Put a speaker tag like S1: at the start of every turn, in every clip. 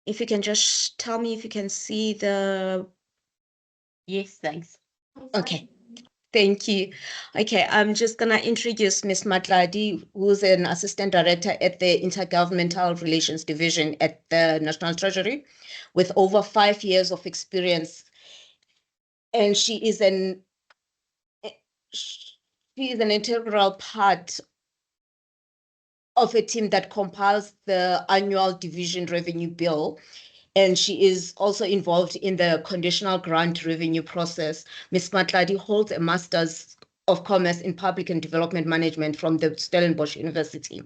S1: if you can just tell me if you can see the...
S2: Yes, thanks.
S1: Okay, thank you. Okay, I'm just gonna introduce Ms. Matladi, who's an assistant director at the Intergovernmental Relations Division at the National Treasury, with over 5 years of experience. And she is an integral part of a team that compiles the annual division revenue bill. And she is also involved in the conditional grant revenue process. Ms. Matladi holds a Master's of Commerce in Public and Development Management from the Stellenbosch University.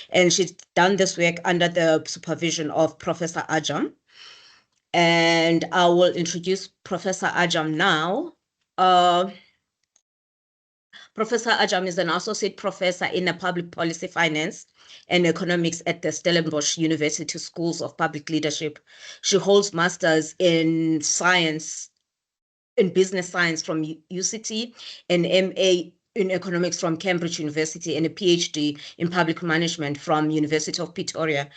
S1: And she's done this work under the supervision of Professor Ajam. And I will introduce Professor Ajam now. Professor Ajam is an associate professor in public policy finance and economics at the Stellenbosch University Schools of Public Leadership. She holds masters in business science from UCT, an MA in economics from Cambridge University, and a PhD in public management from University of Pretoria.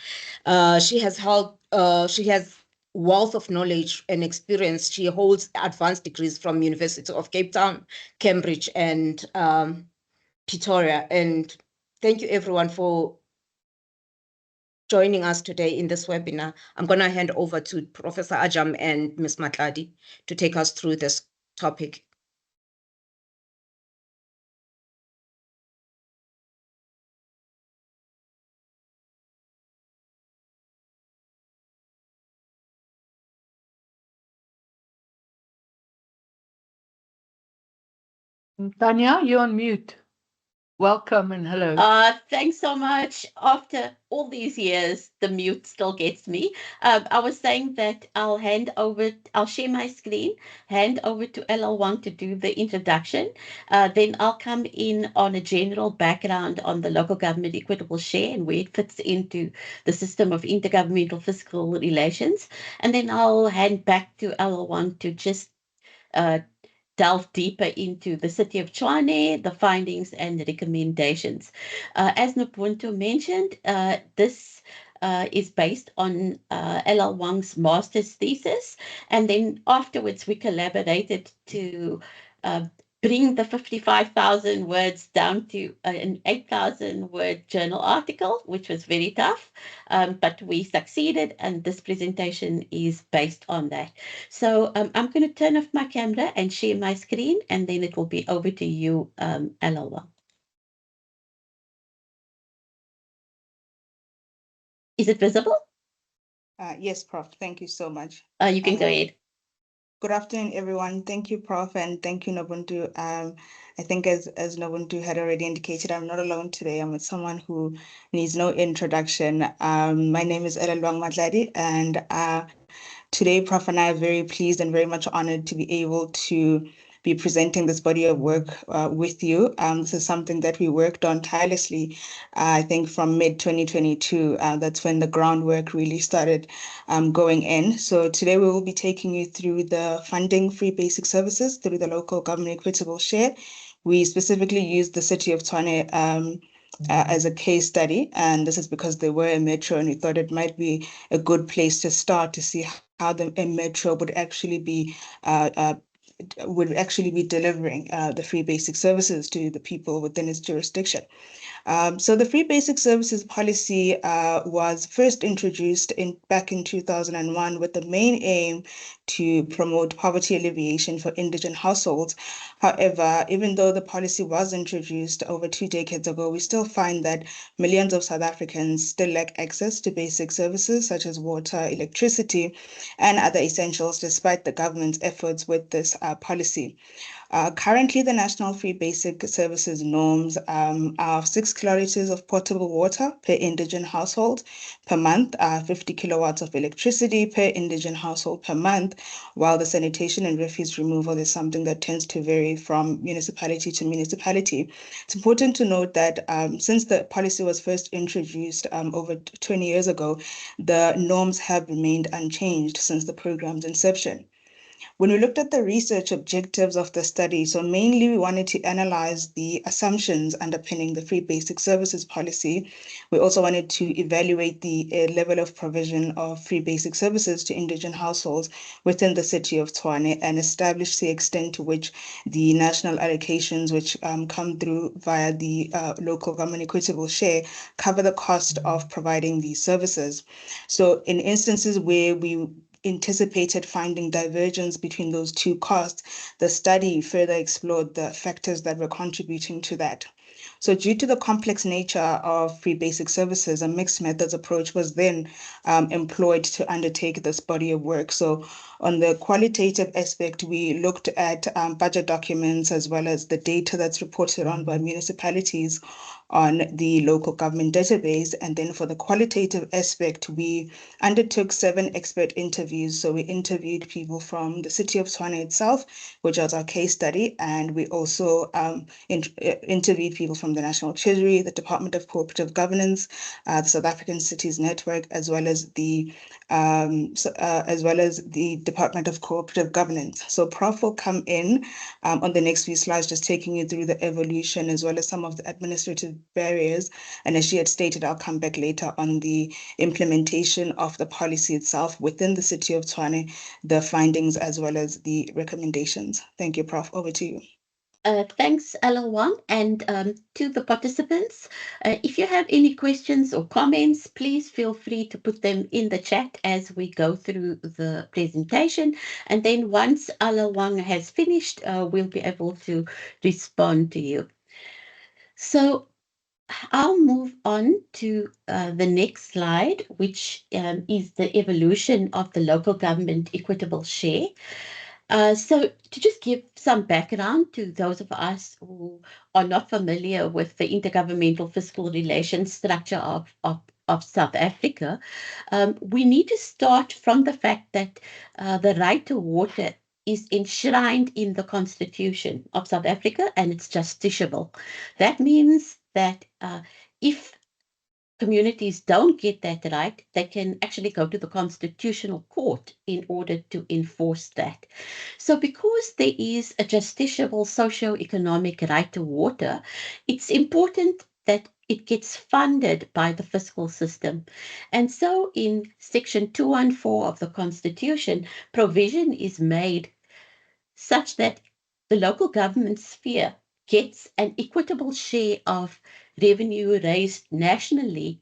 S1: She has wealth of knowledge and experience. She holds advanced degrees from University of Cape Town, Cambridge, and Pretoria. And thank you everyone for joining us today in this webinar. I'm going to hand over to Professor Ajam and Ms. Matladi to take us through this topic.
S3: Tanya, you're on mute. Welcome and hello.
S2: Thanks so much. After all these years, the mute still gets me. I was saying that I'll share my screen, hand over to LL Wang to do the introduction. Then I'll come in on a general background on the local government equitable share and where it fits into the system of intergovernmental fiscal relations. And then I'll hand back to LL Wang to just delve deeper into the city of Tshwane, the findings and the recommendations. As Nobuntu mentioned, this is based on LL Wang's master's thesis. And then afterwards, we collaborated to bring the 55,000 words down to an 8,000 word journal article, which was very tough, but we succeeded, and this presentation is based on that. So I'm going to turn off my camera and share my screen, and then it will be over to you, LL. Is it visible?
S4: Yes, Prof. Thank you so much.
S2: You can go ahead.
S4: Good afternoon, everyone. Thank you, Prof, and thank you, Nobuntu. I think as Nobuntu had already indicated, I'm not alone today. I'm with someone who needs no introduction. My name is Elelwang Matladi, and today, Prof and I are very pleased and very much honored to be able to be presenting this body of work with you. This is something that we worked on tirelessly, I think from mid-2022. That's when the groundwork really started going in. So today we will be taking you through the funding free basic services through the Local Government Equitable Share. We specifically used the city of Tshwane as a case study, and this is because they were a metro, and we thought it might be a good place to start to see how a metro would actually be delivering the free basic services to the people within its jurisdiction. So the free basic services policy was first introduced back in 2001 with the main aim to promote poverty alleviation for indigent households. However, even though the policy was introduced over 2 decades ago, we still find that millions of South Africans still lack access to basic services such as water, electricity, and other essentials, despite the government's efforts with this policy. Currently, the National Free Basic Services norms are 6 kiloliters of potable water per indigent household per month, 50 kilowatts of electricity per indigent household per month, while the sanitation and refuse removal is something that tends to vary from municipality to municipality. It's important to note that since the policy was first introduced over 20 years ago, the norms have remained unchanged since the program's inception. When we looked at the research objectives of the study, so mainly we wanted to analyze the assumptions underpinning the free basic services policy. We also wanted to evaluate the level of provision of free basic services to indigent households within the city of Tshwane and establish the extent to which the national allocations, which come through via the local government equitable share, cover the cost of providing these services. So in instances where we anticipated finding divergence between those two costs, the study further explored the factors that were contributing to that. So due to the complex nature of free basic services, a mixed methods approach was then employed to undertake this body of work. So on the qualitative aspect, we looked at budget documents as well as the data that's reported on by municipalities on the local government database. And then for the qualitative aspect, we undertook 7 expert interviews. So we interviewed people from the city of Tshwane itself, which was our case study. And we also interviewed people from the National Treasury, the Department of Cooperative Governance, the South African Cities Network, as well as the Department of Cooperative Governance. So Prof will come in on the next few slides, just taking you through the evolution as well as some of the administrative barriers. And as she had stated, I'll come back later on the implementation of the policy itself within the city of Tshwane, the findings as well as the recommendations. Thank you, Prof. Over to you.
S2: Thanks, Ella1, and to the participants. If you have any questions or comments, please feel free to put them in the chat as we go through the presentation. And then once Ella1 has finished, we'll be able to respond to you. So I'll move on to the next slide, which is the evolution of the local government equitable share. So to just give some background to those of us who are not familiar with the intergovernmental fiscal relations structure of South Africa, we need to start from the fact that the right to water is enshrined in the Constitution of South Africa, and it's justiciable. That means that if communities don't get that right, they can actually go to the Constitutional Court in order to enforce that. So because there is a justiciable socio-economic right to water, it's important that it gets funded by the fiscal system. And so in Section 214 of the Constitution, provision is made such that the local government sphere gets an equitable share of revenue raised nationally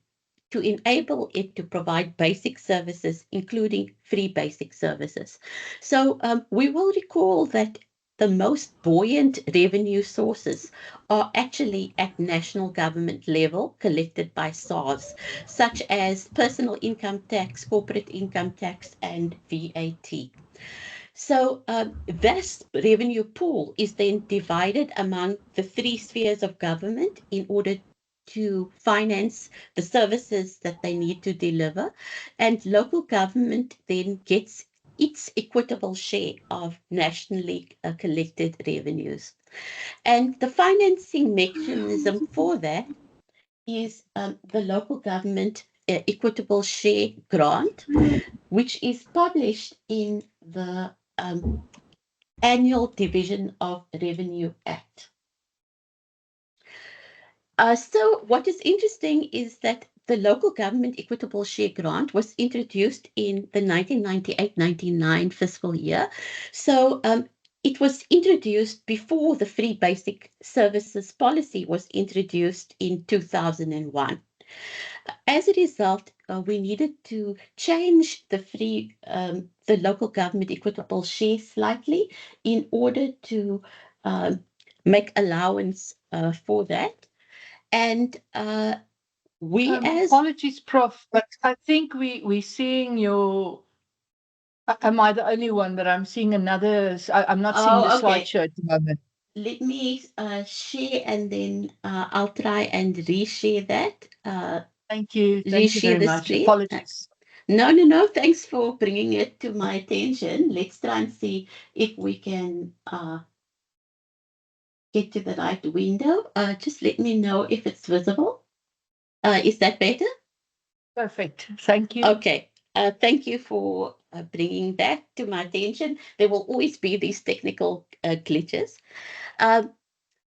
S2: to enable it to provide basic services, including free basic services. So we will recall that the most buoyant revenue sources are actually at national government level, collected by SARS, such as personal income tax, corporate income tax, and VAT. So this revenue pool is then divided among the 3 spheres of government in order to finance the services that they need to deliver. And local government then gets its equitable share of nationally collected revenues. And the financing mechanism for that is the local government equitable share grant, which is published in the Annual Division of Revenue Act. So what is interesting is that the local government equitable share grant was introduced in the 1998-99 fiscal year. So it was introduced before the free basic services policy was introduced in 2001. As a result, we needed to change the local government equitable share slightly in order to make allowance for that. And
S3: apologies, Prof, but I think we're seeing your. Am I the only one? But I'm seeing another. I'm not seeing the slideshow at the moment.
S2: Let me share, and then I'll try and reshare that.
S3: Thank you. Thank you very much.
S2: Screen.
S3: Apologies.
S2: No. Thanks for bringing it to my attention. Let's try and see if we can get to the right window. Just let me know if it's visible. Is that better?
S3: Perfect. Thank you.
S2: Okay. Thank you for bringing that to my attention. There will always be these technical glitches.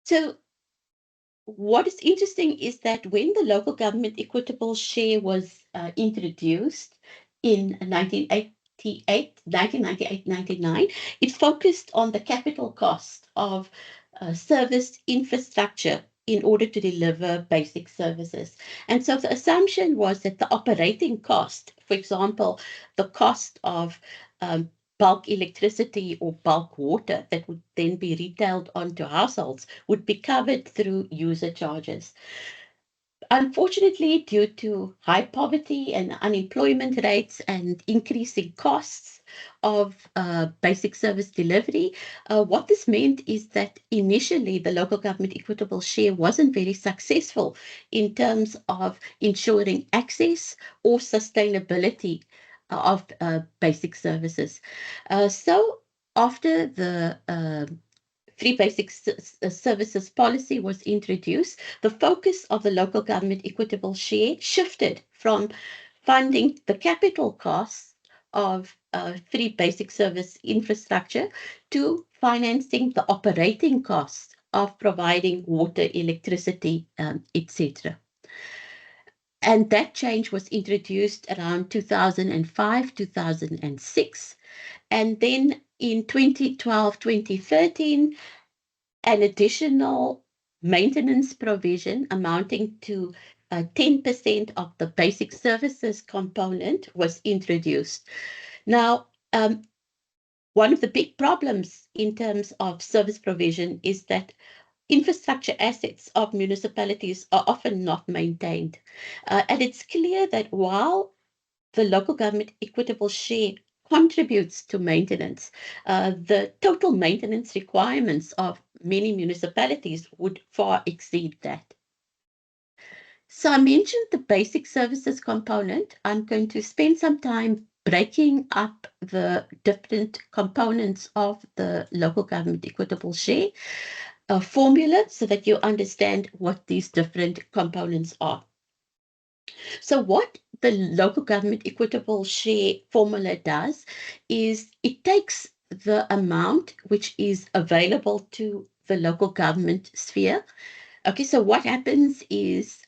S2: So what is interesting is that when the local government equitable share was introduced in 1999, it focused on the capital cost of service infrastructure in order to deliver basic services. And so the assumption was that the operating cost, for example, the cost of bulk electricity or bulk water that would then be retailed onto households, would be covered through user charges. Unfortunately, due to high poverty and unemployment rates and increasing costs of basic service delivery, what this meant is that initially the local government equitable share wasn't very successful in terms of ensuring access or sustainability of basic services. So after the Free Basic Services policy was introduced, the focus of the local government equitable share shifted from funding the capital costs of free basic service infrastructure to financing the operating costs of providing water, electricity, etc. And that change was introduced around 2005, 2006. And then in 2012, 2013, an additional maintenance provision amounting to 10% of the basic services component was introduced. Now, one of the big problems in terms of service provision is that infrastructure assets of municipalities are often not maintained. And it's clear that while the local government equitable share contributes to maintenance, the total maintenance requirements of many municipalities would far exceed that. So I mentioned the basic services component. I'm going to spend some time breaking up the different components of the local government equitable share formula so that you understand what these different components are. So what the local government equitable share formula does is it takes the amount which is available to the local government sphere. Okay, so what happens is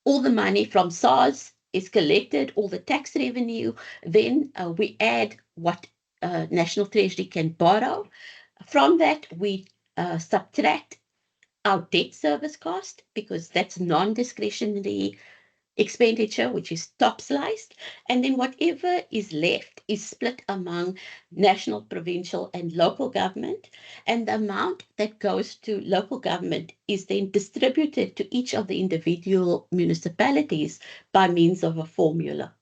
S2: all the money from SARS is collected, all the tax revenue, then we add what National Treasury can borrow. From that, we subtract our debt service cost because that's non-discretionary expenditure, which is top sliced, and then whatever is left is split among national, provincial, and local government, and the amount that goes to local government is then distributed to each of the individual municipalities by means of a formula.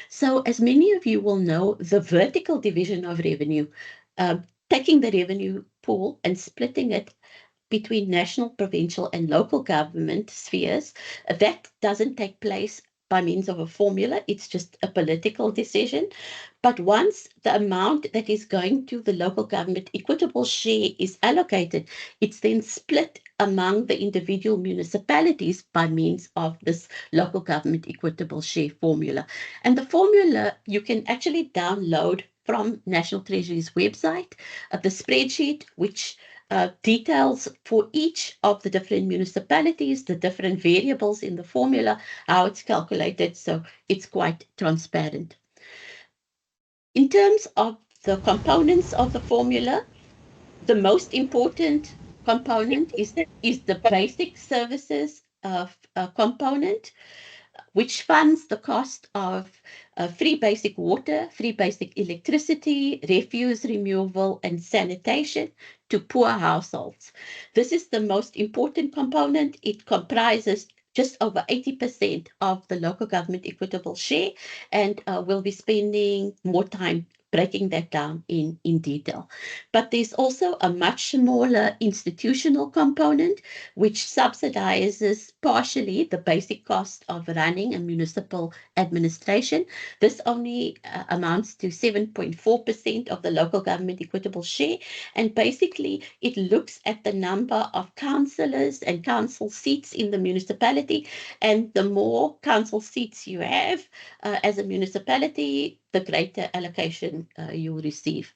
S2: So as many of you will know, the vertical division of revenue, taking the revenue pool and splitting it between national, provincial, and local government spheres, that doesn't take place by means of a formula. It's just a political decision. But once the amount that is going to the local government equitable share is allocated, it's then split among the individual municipalities by means of this local government equitable share formula. And the formula you can actually download from National Treasury's website, the spreadsheet, which details for each of the different municipalities, the different variables in the formula, how it's calculated, so it's quite transparent. In terms of the components of the formula, the most important component is the basic services component, which funds the cost of free basic water, free basic electricity, refuse removal, and sanitation to poor households. This is the most important component. It comprises just over 80% of the local government equitable share, and we'll be spending more time breaking that down in detail. But there's also a much smaller institutional component, which subsidizes partially the basic cost of running a municipal administration. This only amounts to 7.4% of the local government equitable share. And basically, it looks at the number of councillors and council seats in the municipality. And the more council seats you have as a municipality, the greater allocation you receive.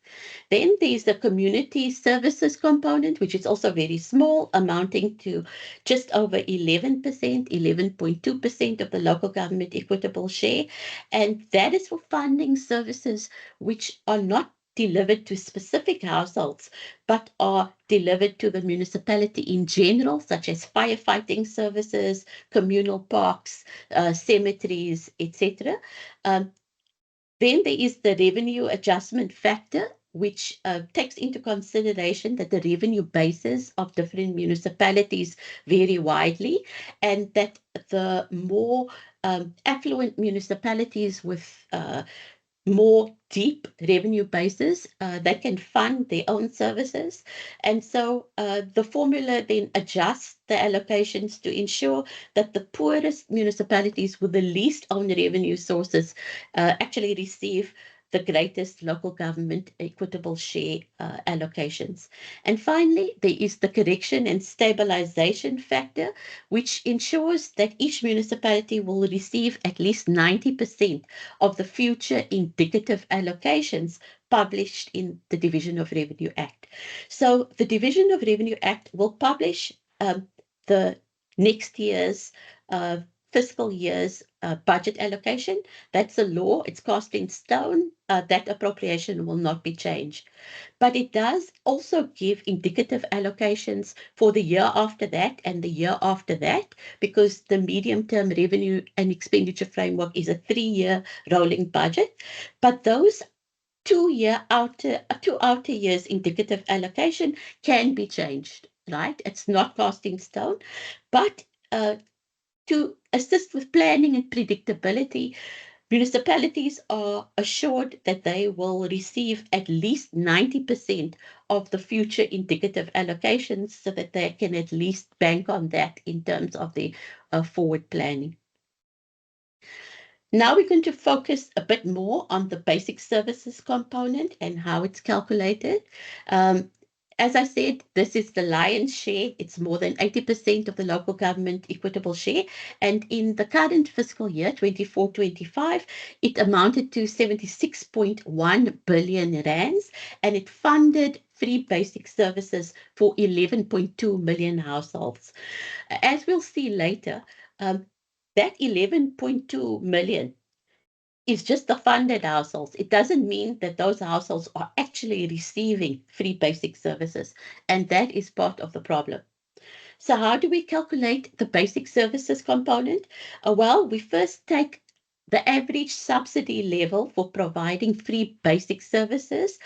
S2: Then there's the community services component, which is also very small, amounting to just over 11%, 11.2% of the local government equitable share. And that is for funding services which are not delivered to specific households, but are delivered to the municipality in general, such as firefighting services, communal parks, cemeteries, etc. Then there is the revenue adjustment factor, which takes into consideration that the revenue bases of different municipalities vary widely, and that the more affluent municipalities with more deep revenue bases that can fund their own services. And so the formula then adjusts the allocations to ensure that the poorest municipalities with the least own revenue sources actually receive the greatest local government equitable share allocations. And finally, there is the correction and stabilization factor, which ensures that each municipality will receive at least 90% of the future indicative allocations published in the Division of Revenue Act. So the Division of Revenue Act will publish the next year's fiscal year's budget allocation. That's a law. It's cast in stone. That appropriation will not be changed. But it does also give indicative allocations for the year after that and the year after that, because the medium-term revenue and expenditure framework is a 3-year rolling budget. But those 2 outer years indicative allocation can be changed, right? It's not cast in stone. But to assist with planning and predictability, municipalities are assured that they will receive at least 90% of the future indicative allocations, so that they can at least bank on that in terms of their forward planning. Now we're going to focus a bit more on the basic services component and how it's calculated. As I said, this is the lion's share. It's more than 80% of the local government equitable share. And in the current fiscal year, 24-25, it amounted to 76.1 billion rands, and it funded free basic services for 11.2 million households. As we'll see later, that 11.2 million is just the funded households. It doesn't mean that those households are actually receiving free basic services, and that is part of the problem. So how do we calculate the basic services component? Well, we first take the average subsidy level for providing free basic services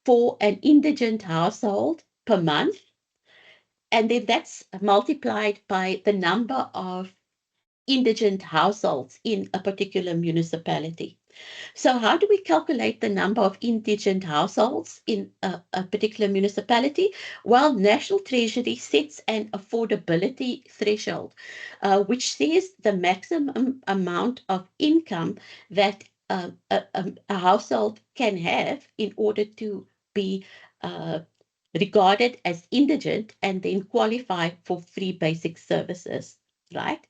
S2: for an indigent household per month, and then that's multiplied by the number of indigent households in a particular municipality. So how do we calculate the number of indigent households in a particular municipality? Well, National Treasury sets an affordability threshold, which says the maximum amount of income that a household can have in order to be regarded as indigent and then qualify for free basic services, right?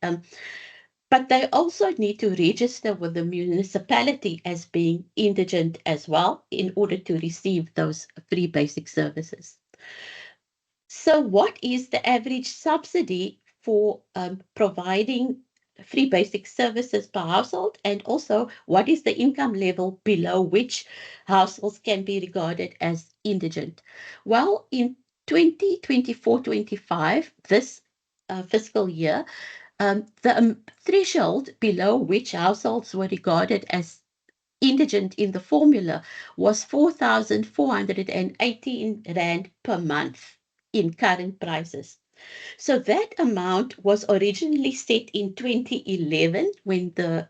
S2: But they also need to register with the municipality as being indigent as well in order to receive those free basic services. So what is the average subsidy for providing free basic services per household? And also, what is the income level below which households can be regarded as indigent? Well, in 2024-25, this fiscal year, the threshold below which households were regarded as indigent in the formula was 4,418 rand per month in current prices. So that amount was originally set in 2011 when the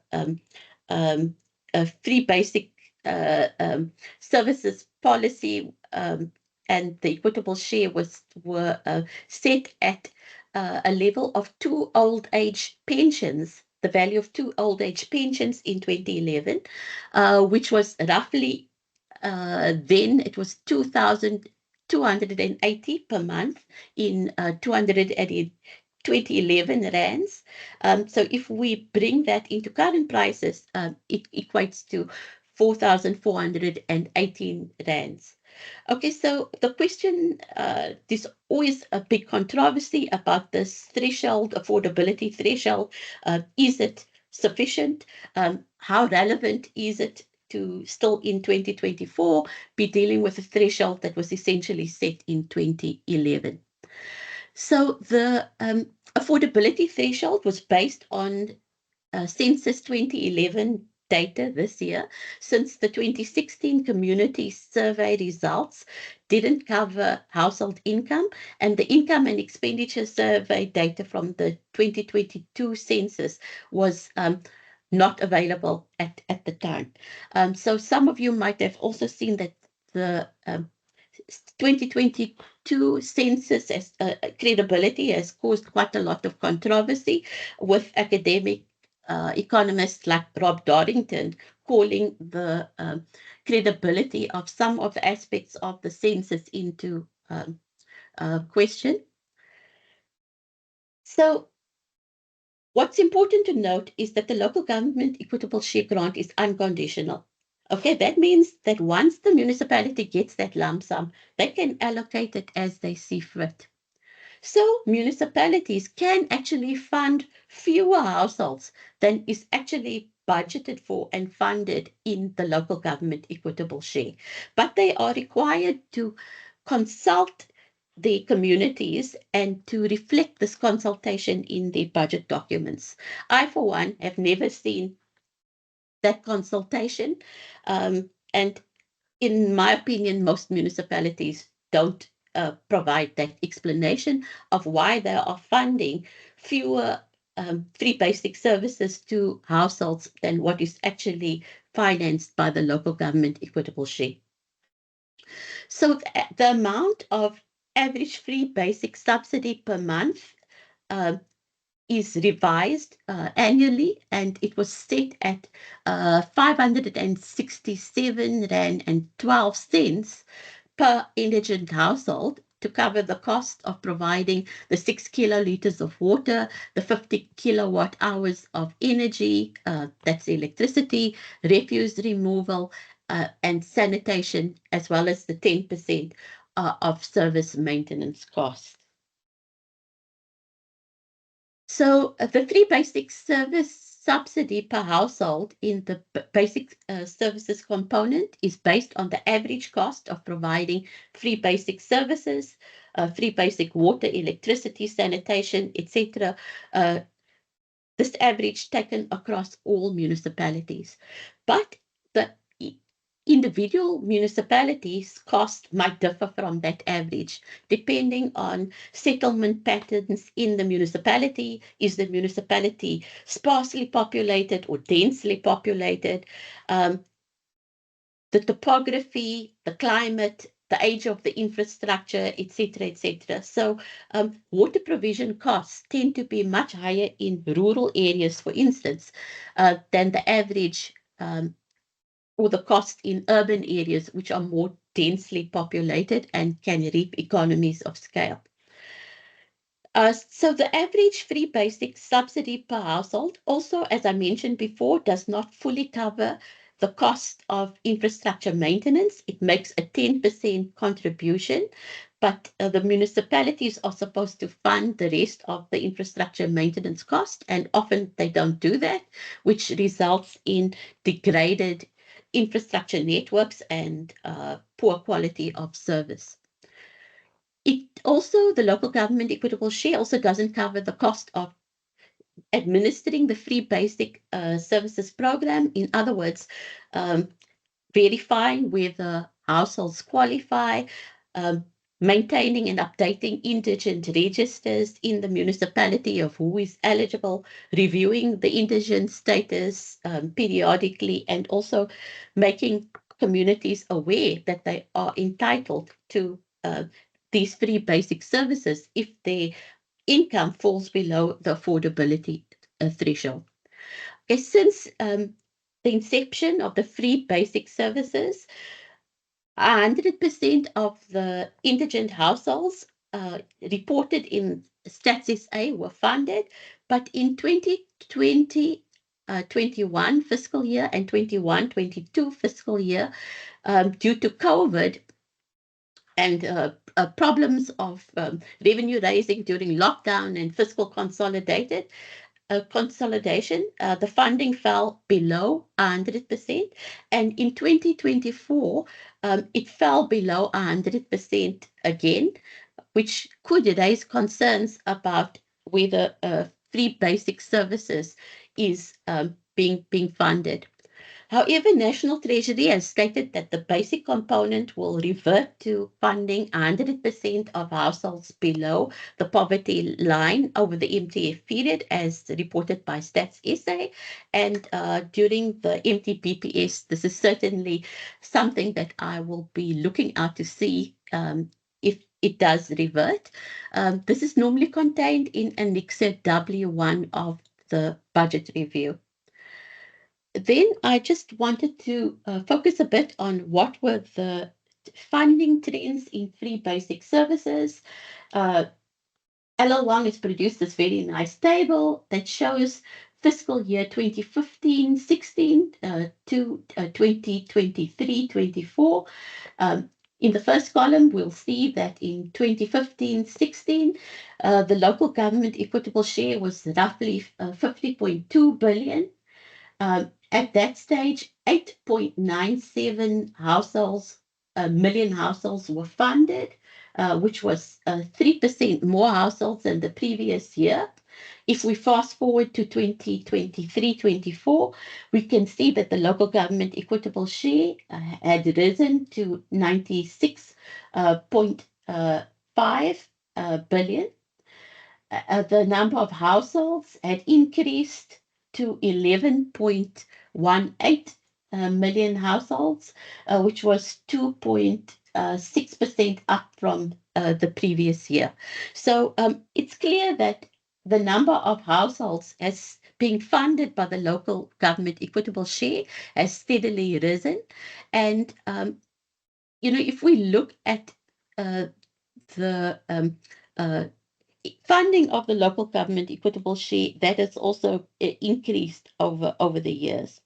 S2: free basic services policy and the equitable share were set at a level of 2 old age pensions, the value of 2 old age pensions in 2011, which was roughly, then it was 2,280 per month in 2011 rands. So if we bring that into current prices, it equates to 4,418 rands. Okay, so the question, there's always a big controversy about this threshold, affordability threshold. Is it sufficient? How relevant is it to still in 2024 be dealing with a threshold that was essentially set in 2011? So the affordability threshold was based on Census 2011 data this year, since the 2016 community survey results didn't cover household income, and the income and expenditure survey data from the 2022 census was not available at the time. So some of you might have also seen that the 2022 census as credibility has caused quite a lot of controversy, with academic economists like Rob Dorrington calling the credibility of some of the aspects of the census into question. So what's important to note is that the local government equitable share grant is unconditional. Okay, that means that once the municipality gets that lump sum, they can allocate it as they see fit. So municipalities can actually fund fewer households than is actually budgeted for and funded in the local government equitable share. But they are required to consult the communities and to reflect this consultation in their budget documents. I, for one, have never seen that consultation. And in my opinion, most municipalities don't provide that explanation of why they are funding fewer free basic services to households than what is actually financed by the local government equitable share. So the amount of average free basic subsidy per month is revised annually, and it was set at 567 rand and 12 cents per indigent household to cover the cost of providing the 6 kiloliters of water, the 50 kilowatt hours of energy, that's electricity, refuse removal, and sanitation, as well as the 10% of service maintenance costs. So the free basic service subsidy per household in the basic services component is based on the average cost of providing free basic services, free basic water, electricity, sanitation, etc. This average taken across all municipalities. But the individual municipalities' cost might differ from that average, depending on settlement patterns in the municipality. Is the municipality sparsely populated or densely populated? The topography, the climate, the age of the infrastructure, etc., etc. So water provision costs tend to be much higher in rural areas, for instance, than the average or the cost in urban areas, which are more densely populated and can reap economies of scale. So the average free basic subsidy per household also, as I mentioned before, does not fully cover the cost of infrastructure maintenance. It makes a 10% contribution, but the municipalities are supposed to fund the rest of the infrastructure maintenance cost, and often they don't do that, which results in degraded infrastructure networks and poor quality of service. It also, the local government equitable share also doesn't cover the cost of administering the free basic services program. In other words, verifying whether households qualify, maintaining and updating indigent registers in the municipality of who is eligible, reviewing the indigent status periodically, and also making communities aware that they are entitled to these free basic services if their income falls below the affordability threshold. Okay, since the inception of the free basic services, 100% of the indigent households reported in Stats SA were funded, but in 2020, 21 fiscal year and 21-22 fiscal year, due to COVID and problems of revenue raising during lockdown and fiscal consolidation, the funding fell below 100%. And in 2024, it fell below 100% again, which could raise concerns about whether free basic services is being funded. However, National Treasury has stated that the basic component will revert to funding 100% of households below the poverty line over the MTF period, as reported by Stats SA. And during the MTBPS, this is certainly something that I will be looking out to see if it does revert. This is normally contained in Annexure W1 of the budget review. Then I just wanted to focus a bit on what were the funding trends in free basic services. LL1 has produced this very nice table that shows fiscal year 2015-16 to 2023-24. In the first column, we'll see that in 2015-16, the local government equitable share was roughly 50.2 billion. At that stage, 8.97 million households were funded, which was 3% more households than the previous year. If we fast forward to 2023-24, we can see that the local government equitable share had risen to 96.5 billion. The number of households had increased to 11.18 million households, which was 2.6% up from the previous year. So it's clear that the number of households as being funded by the local government equitable share has steadily risen. And, if we look at the funding of the local government equitable share, that has also increased over the years.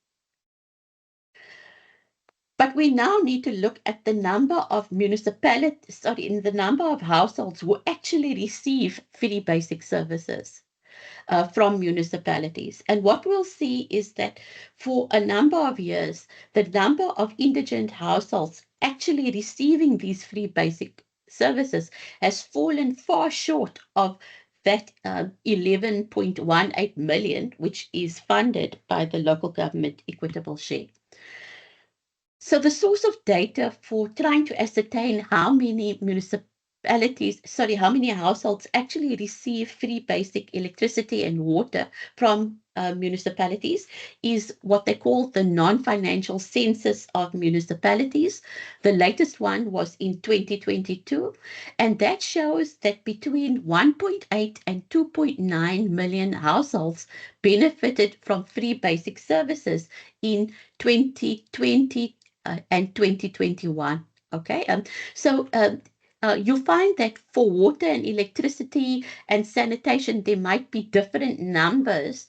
S2: But we now need to look at the number of the number of households who actually receive free basic services from municipalities. And what we'll see is that for a number of years, the number of indigent households actually receiving these free basic services has fallen far short of that 11.18 million, which is funded by the local government equitable share. So the source of data for trying to ascertain how many how many households actually receive free basic electricity and water from municipalities is what they call the non-financial census of municipalities. The latest one was in 2022, and that shows that between 1.8 and 2.9 million households benefited from free basic services in 2020 and 2021. Okay, so you'll find that for water and electricity and sanitation, there might be different numbers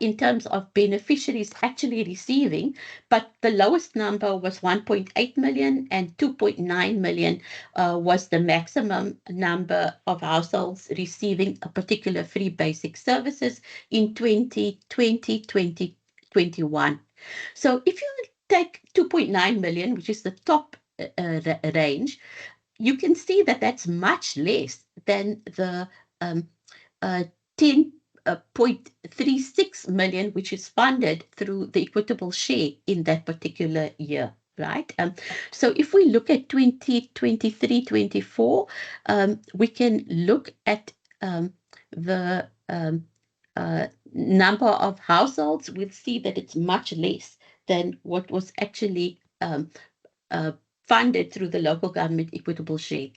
S2: in terms of beneficiaries actually receiving, but the lowest number was 1.8 million and 2.9 million was the maximum number of households receiving a particular free basic services in 2020-2021. So if you take 2.9 million, which is the top range, you can see that that's much less than the 10.36 million, which is funded through the equitable share in that particular year, right? So if we look at 2023-24, we can look at the number of households. We'll see that it's much less than what was actually funded through the local government equitable share.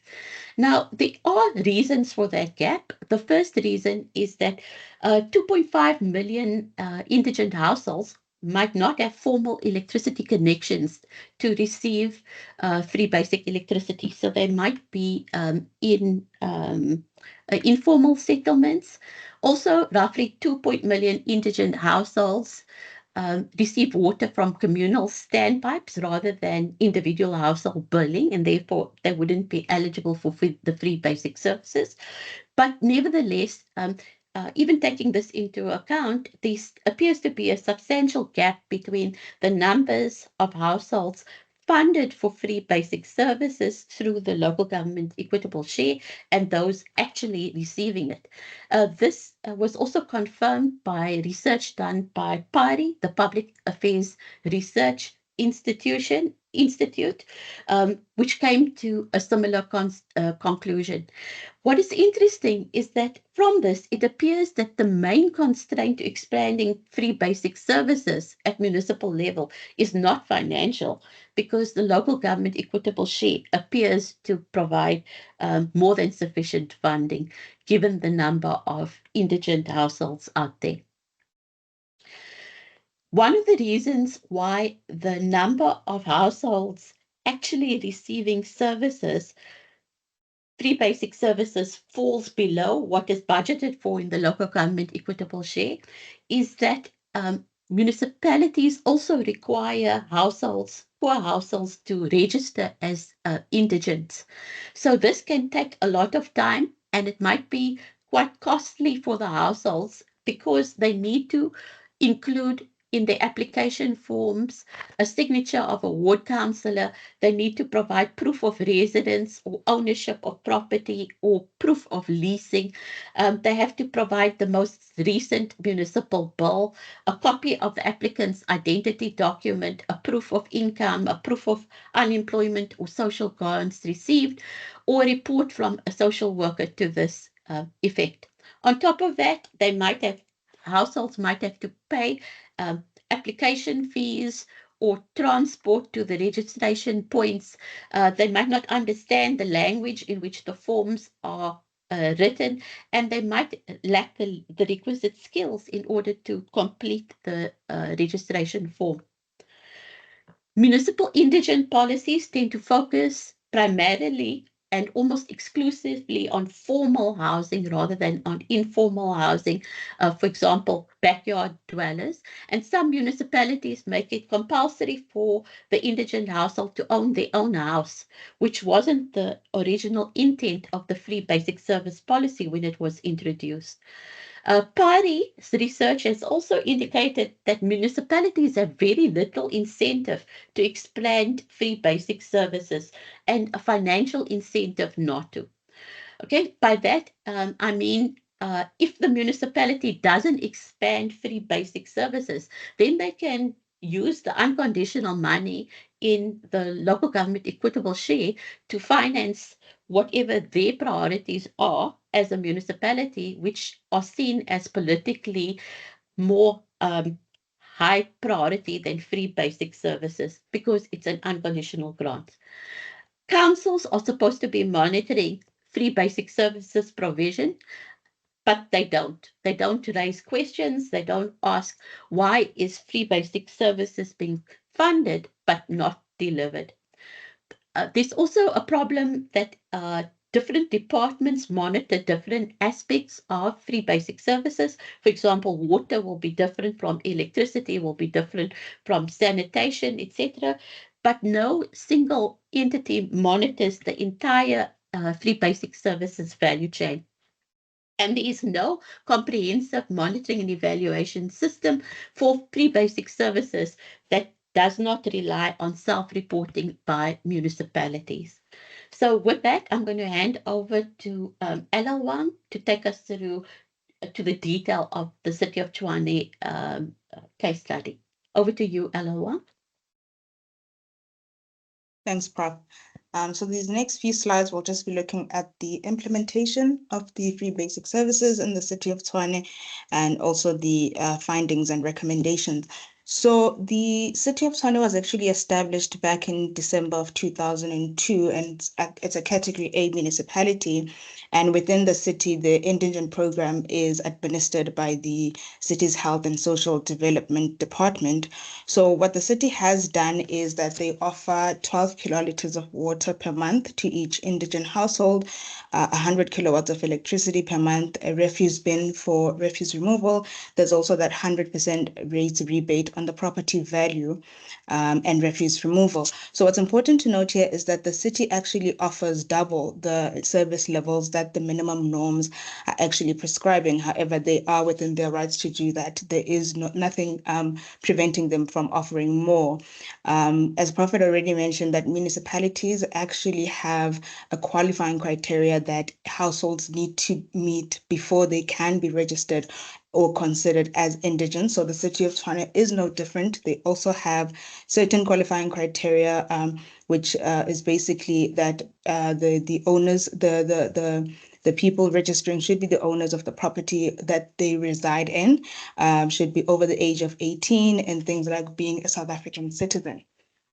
S2: Now, there are reasons for that gap. The first reason is that 2.5 million indigent households might not have formal electricity connections to receive free basic electricity. So they might be in informal settlements. Also, roughly 2 million indigent households receive water from communal standpipes rather than individual household billing, and therefore they wouldn't be eligible for the free basic services. But nevertheless, even taking this into account, there appears to be a substantial gap between the numbers of households funded for free basic services through the local government equitable share and those actually receiving it. This was also confirmed by research done by PARI, the Public Affairs Research Institute, which came to a similar conclusion. What is interesting is that from this, it appears that the main constraint to expanding free basic services at municipal level is not financial, because the local government equitable share appears to provide more than sufficient funding, given the number of indigent households out there. One of the reasons why the number of households actually receiving services, free basic services, falls below what is budgeted for in the local government equitable share is that municipalities also require poor households to register as indigents. So this can take a lot of time, and it might be quite costly for the households because they need to include in their application forms a signature of a ward councillor. They need to provide proof of residence or ownership of property or proof of leasing. They have to provide the most recent municipal bill, a copy of the applicant's identity document, a proof of income, a proof of unemployment or social grants received, or a report from a social worker to this effect. On top of that, households might have to pay application fees or transport to the registration points. They might not understand the language in which the forms are written, and they might lack the requisite skills in order to complete the registration form. Municipal indigent policies tend to focus primarily and almost exclusively on formal housing rather than on informal housing, for example, backyard dwellers. And some municipalities make it compulsory for the indigent household to own their own house, which wasn't the original intent of the free basic service policy when it was introduced. PARI's research has also indicated that municipalities have very little incentive to expand free basic services and a financial incentive not to. Okay, by that, I mean, if the municipality doesn't expand free basic services, then they can use the unconditional money in the local government equitable share to finance whatever their priorities are as a municipality, which are seen as politically more high priority than free basic services because it's an unconditional grant. Councils are supposed to be monitoring free basic services provision, but they don't. They don't raise questions. They don't ask why is free basic services being funded but not delivered. There's also a problem that different departments monitor different aspects of free basic services. For example, water will be different from electricity, will be different from sanitation, etc. But no single entity monitors the entire free basic services value chain. And there is no comprehensive monitoring and evaluation system for free basic services that does not rely on self-reporting by municipalities. So with that, I'm going to hand over to Ella Wang to take us through to the detail of the City of Tshwane case study. Over to you, Ella Wang.
S4: Thanks, Prof. So these next few slides, we'll just be looking at the implementation of the free basic services in the City of Tshwane and also the findings and recommendations. So the City of Tshwane was actually established back in December of 2002, and it's a Category A municipality. And within the city, the indigent program is administered by the city's Health and Social Development Department. So what the city has done is that they offer 12 kiloliters of water per month to each indigent household, 100 kilowatts of electricity per month, a refuse bin for refuse removal. There's also that 100% rates rebate on the property value and refuse removal. So what's important to note here is that the city actually offers double the service levels that the minimum norms are actually prescribing. However, they are within their rights to do that. There is nothing preventing them from offering more. As Prophet already mentioned, that municipalities actually have a qualifying criteria that households need to meet before they can be registered or considered as indigent. So the city of Tshwane is no different. They also have certain qualifying criteria, which is basically that the owners, the people registering should be the owners of the property that they reside in, should be over the age of 18, and things like being a South African citizen.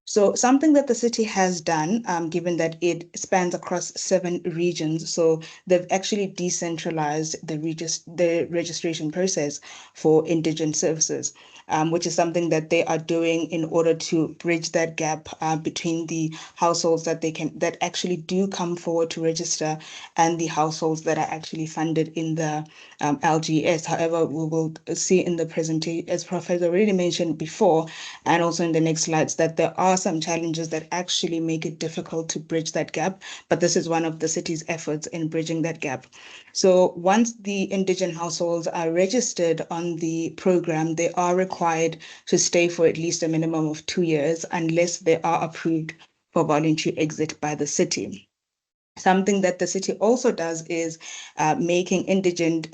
S4: So something that the city has done, given that it spans across 7 regions, so they've actually decentralized the registration process for indigent services, which is something that they are doing in order to bridge that gap between the households that actually do come forward to register and the households that are actually funded in the LGS. However, we will see in the presentation, as Professor already mentioned before, and also in the next slides, that there are some challenges that actually make it difficult to bridge that gap, but this is one of the city's efforts in bridging that gap. So once the indigent households are registered on the program, they are required to stay for at least a minimum of 2 years unless they are approved for voluntary exit by the city. Something that the city also does is making indigent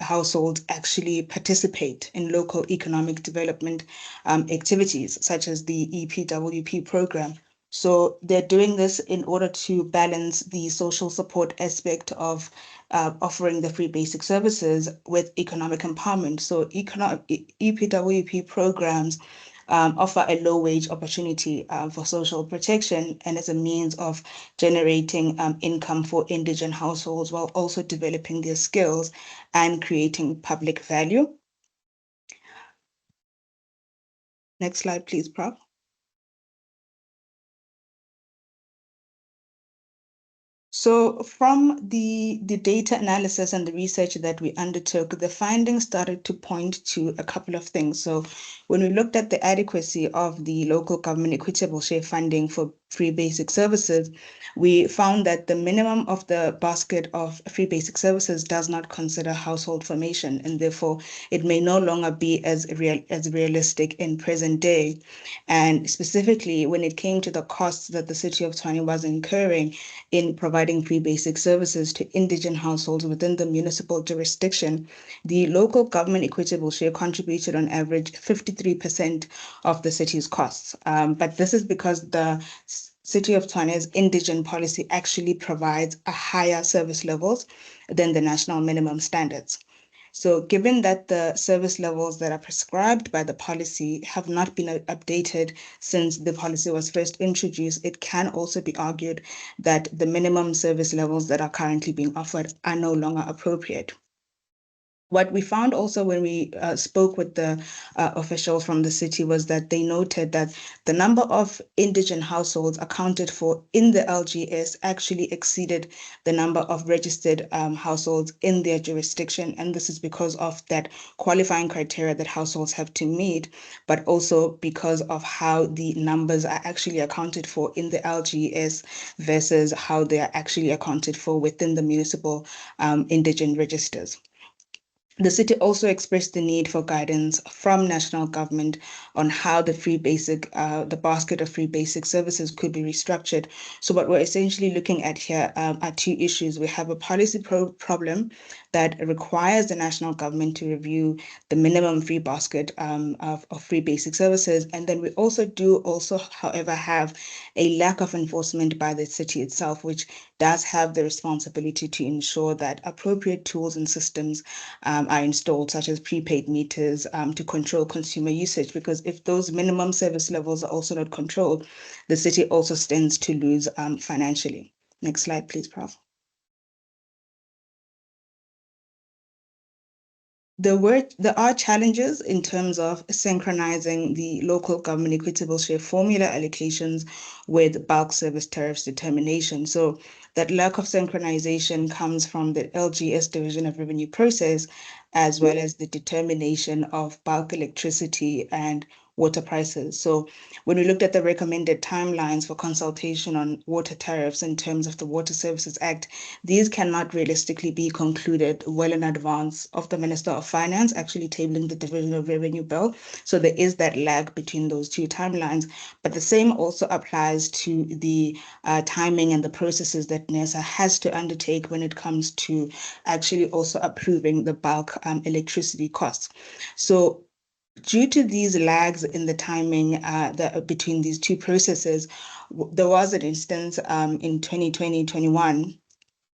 S4: households actually participate in local economic development activities, such as the EPWP program. So they're doing this in order to balance the social support aspect of offering the free basic services with economic empowerment. So EPWP programs offer a low wage opportunity for social protection and as a means of generating income for indigent households while also developing their skills and creating public value. Next slide, please, Prof. So from the data analysis and the research that we undertook, the findings started to point to a couple of things. So when we looked at the adequacy of the local government equitable share funding for free basic services, we found that the minimum of the basket of free basic services does not consider household formation, and therefore it may no longer be as realistic in present day. And specifically, when it came to the costs that the city of Tshwane was incurring in providing free basic services to indigent households within the municipal jurisdiction, the local government equitable share contributed on average 53% of the city's costs. But this is because the City of Tshwane's indigent policy actually provides a higher service levels than the national minimum standards. So given that the service levels that are prescribed by the policy have not been updated since the policy was first introduced, it can also be argued that the minimum service levels that are currently being offered are no longer appropriate. What we found also when we spoke with the officials from the city was that they noted that the number of indigent households accounted for in the LGS actually exceeded the number of registered households in their jurisdiction. And this is because of that qualifying criteria that households have to meet, but also because of how the numbers are actually accounted for in the LGS versus how they are actually accounted for within the municipal indigent registers. The city also expressed the need for guidance from national government on how the basket of free basic services could be restructured. So what we're essentially looking at here are 2 issues. We have a policy problem that requires the national government to review the minimum free basket of free basic services. And then we also, however, have a lack of enforcement by the city itself, which does have the responsibility to ensure that appropriate tools and systems are installed, such as prepaid meters, to control consumer usage. Because if those minimum service levels are also not controlled, the city also stands to lose financially. Next slide, please, Prof. There are challenges in terms of synchronizing the local government equitable share formula allocations with bulk service tariffs determination. So that lack of synchronization comes from the LGS Division of Revenue process, as well as the determination of bulk electricity and water prices. So when we looked at the recommended timelines for consultation on water tariffs in terms of the Water Services Act, these cannot realistically be concluded well in advance of the Minister of Finance actually tabling the Division of Revenue Bill. So there is that lag between those two timelines. But the same also applies to the timing and the processes that NERSA has to undertake when it comes to actually also approving the bulk electricity costs. So due to these lags in the timing between these two processes, there was an instance in 2020-21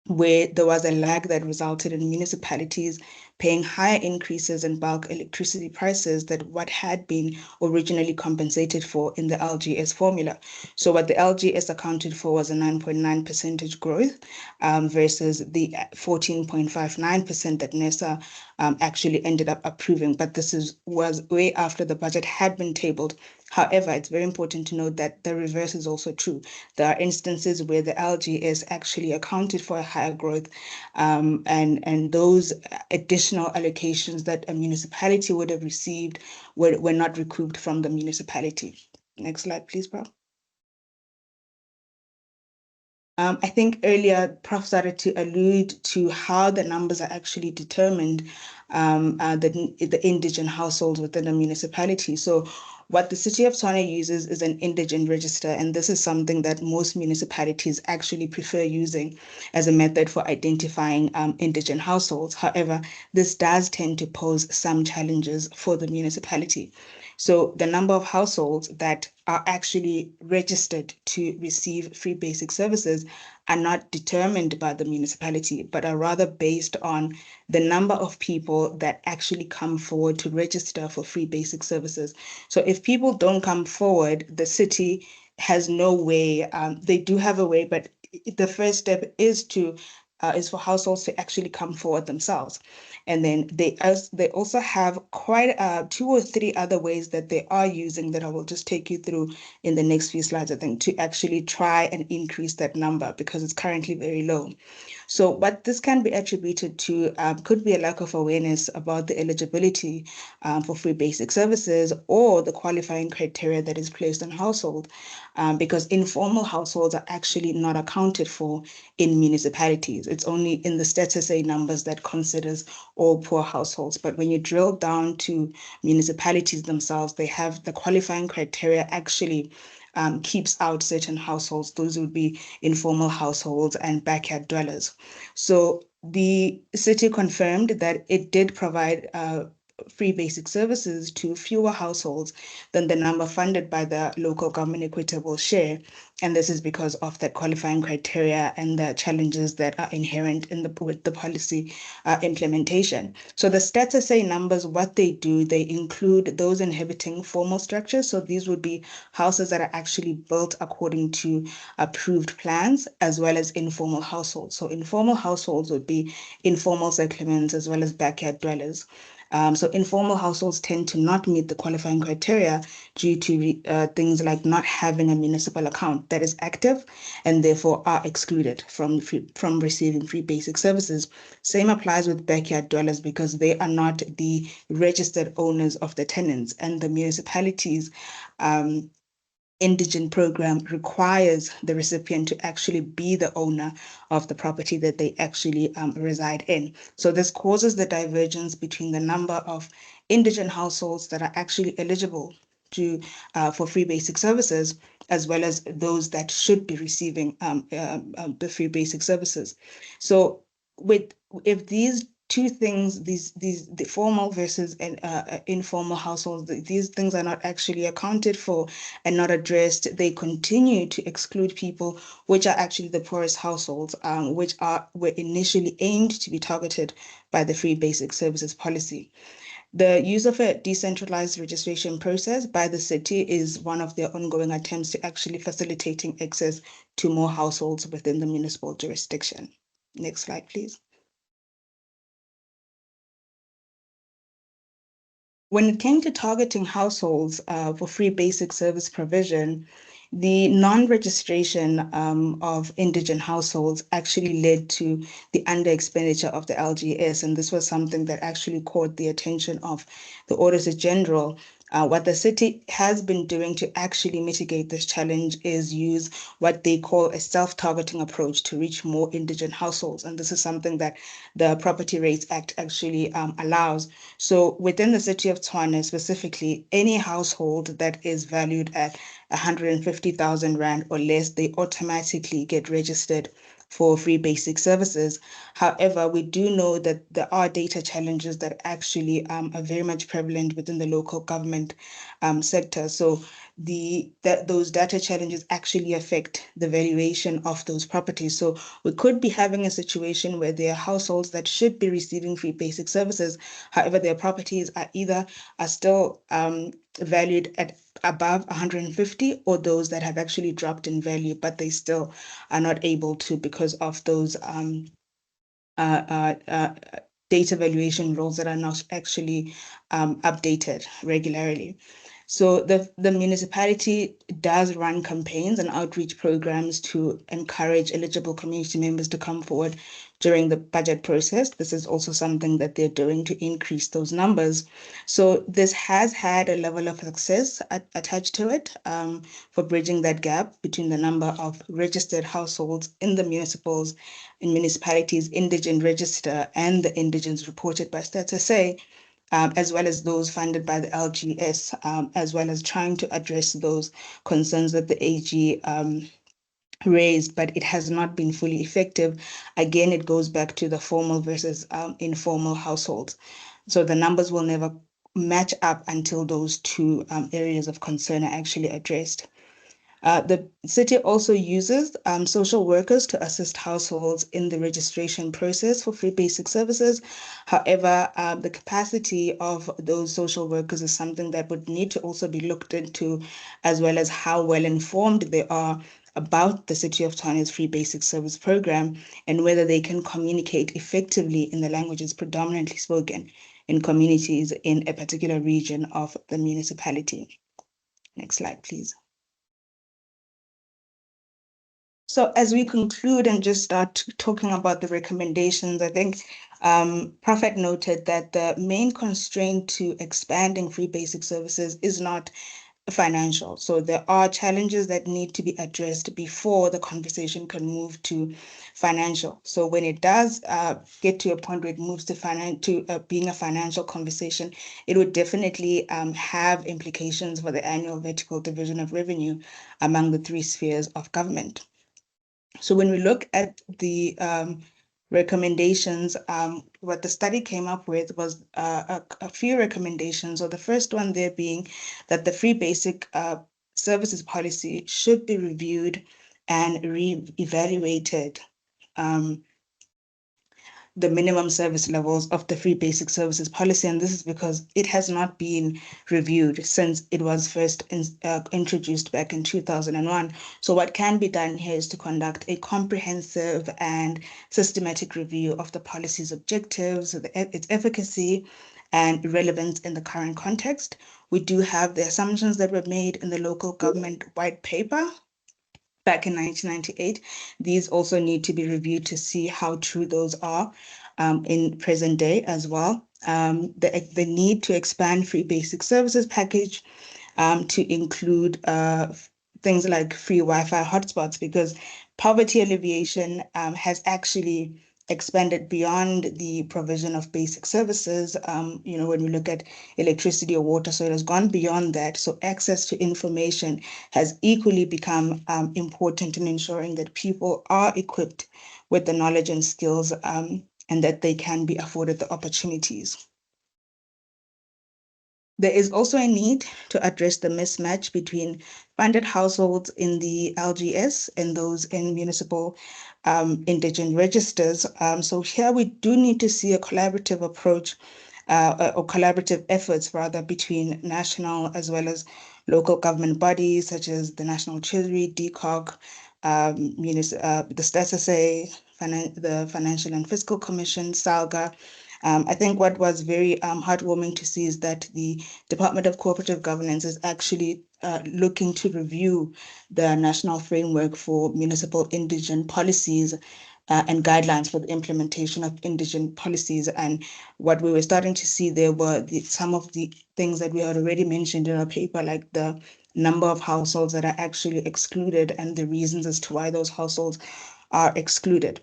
S4: where there was a lag that resulted in municipalities paying higher increases in bulk electricity prices than what had been originally compensated for in the LGS formula. So what the LGS accounted for was a 9.9% growth versus the 14.59% that NERSA actually ended up approving. But this was way after the budget had been tabled. However, it's very important to note that the reverse is also true. There are instances where the LGS actually accounted for a higher growth, and those additional allocations that a municipality would have received were not recouped from the municipality. Next slide, please, bro. I think earlier Prof started to allude to how the numbers are actually determined, the indigent households within a municipality. So what the city of Tshwane uses is an indigent register, and this is something that most municipalities actually prefer using as a method for identifying indigent households. However, this does tend to pose some challenges for the municipality. So the number of households that are actually registered to receive free basic services are not determined by the municipality, but are rather based on the number of people that actually come forward to register for free basic services. So if people don't come forward, the city has no way, they do have a way, but the first step is for households to actually come forward themselves. And then they also have quite 2 or 3 other ways that they are using that I will just take you through in the next few slides, I think, to actually try and increase that number because it's currently very low. So what this can be attributed to could be a lack of awareness about the eligibility for free basic services or the qualifying criteria that is placed on household, because informal households are actually not accounted for in municipalities. It's only in the Status A numbers that considers all poor households. But when you drill down to municipalities themselves, they have the qualifying criteria actually keeps out certain households. Those would be informal households and backyard dwellers. So the city confirmed that it did provide free basic services to fewer households than the number funded by the Local Government Equitable Share. And this is because of that qualifying criteria and the challenges that are inherent with the policy implementation. So the Status A numbers, what they do, they include those inhabiting formal structures. So these would be houses that are actually built according to approved plans, as well as informal households. So informal households would be informal settlements as well as backyard dwellers. So informal households tend to not meet the qualifying criteria due to things like not having a municipal account that is active and therefore are excluded from receiving free basic services. Same applies with backyard dwellers because they are not the registered owners of the tenants, and the municipalities indigent program requires the recipient to actually be the owner of the property that they actually reside in. So this causes the divergence between the number of indigent households that are actually eligible for free basic services, as well as those that should be receiving the free basic services. So if these two things, the formal versus informal households, these things are not actually accounted for and not addressed, they continue to exclude people which are actually the poorest households, which were initially aimed to be targeted by the free basic services policy. The use of a decentralized registration process by the city is one of their ongoing attempts to actually facilitating access to more households within the municipal jurisdiction. Next slide, please. When it came to targeting households for free basic service provision, the non-registration of indigent households actually led to the under-expenditure of the LGS, and this was something that actually caught the attention of the Auditor General What the city has been doing to actually mitigate this challenge is use what they call a self-targeting approach to reach more indigent households. And this is something that the Property Rates Act actually allows. So within the city of Tshwane specifically, any household that is valued at 150,000 Rand or less, they automatically get registered for free basic services. However, we do know that there are data challenges that actually are very much prevalent within the local government sector. So those data challenges actually affect the valuation of those properties. So we could be having a situation where there are households that should be receiving free basic services. However, their properties are still valued at above 150, or those that have actually dropped in value, but they still are not able to because of those data valuation rules that are not actually updated regularly. So the municipality does run campaigns and outreach programs to encourage eligible community members to come forward during the budget process. This is also something that they're doing to increase those numbers. So this has had a level of success attached to it for bridging that gap between the number of registered households in the municipalities indigent register and the indigents reported by Stats SA, as well as those funded by the LGS, as well as trying to address those concerns that the AG raised, but it has not been fully effective. Again, it goes back to the formal versus informal households. So the numbers will never match up until those two areas of concern are actually addressed. The city also uses social workers to assist households in the registration process for free basic services. However, the capacity of those social workers is something that would need to also be looked into, as well as how well informed they are about the City of Tshwane's free basic service program and whether they can communicate effectively in the languages predominantly spoken in communities in a particular region of the municipality. Next slide, please. So as we conclude and just start talking about the recommendations, I think Prophet noted that the main constraint to expanding free basic services is not financial. So there are challenges that need to be addressed before the conversation can move to financial. So when it does get to a point where it moves to being a financial conversation, it would definitely have implications for the annual vertical division of revenue among the three spheres of government. So when we look at the recommendations, what the study came up with was a few recommendations. So the first one there being that the free basic services policy should be reviewed and re-evaluated. The minimum service levels of the free basic services policy. And this is because it has not been reviewed since it was first introduced back in 2001. So what can be done here is to conduct a comprehensive and systematic review of the policy's objectives, its efficacy, and relevance in the current context. We do have the assumptions that were made in the local government white paper back in 1998. These also need to be reviewed to see how true those are in present day as well. The need to expand free basic services package to include things like free Wi-Fi hotspots, because poverty alleviation has actually expanded beyond the provision of basic services. When we look at electricity or water, so it has gone beyond that. So access to information has equally become important in ensuring that people are equipped with the knowledge and skills and that they can be afforded the opportunities. There is also a need to address the mismatch between funded households in the LGS and those in municipal indigent registers. So here we do need to see a collaborative approach or collaborative efforts rather between national as well as local government bodies such as the National Treasury, DCOG, the Stats SA, the Financial and Fiscal Commission, SALGA. I think what was very heartwarming to see is that the Department of Cooperative Governance is actually looking to review the national framework for municipal indigent policies and guidelines for the implementation of indigent policies. And what we were starting to see there were some of the things that we had already mentioned in our paper, like the number of households that are actually excluded and the reasons as to why those households are excluded.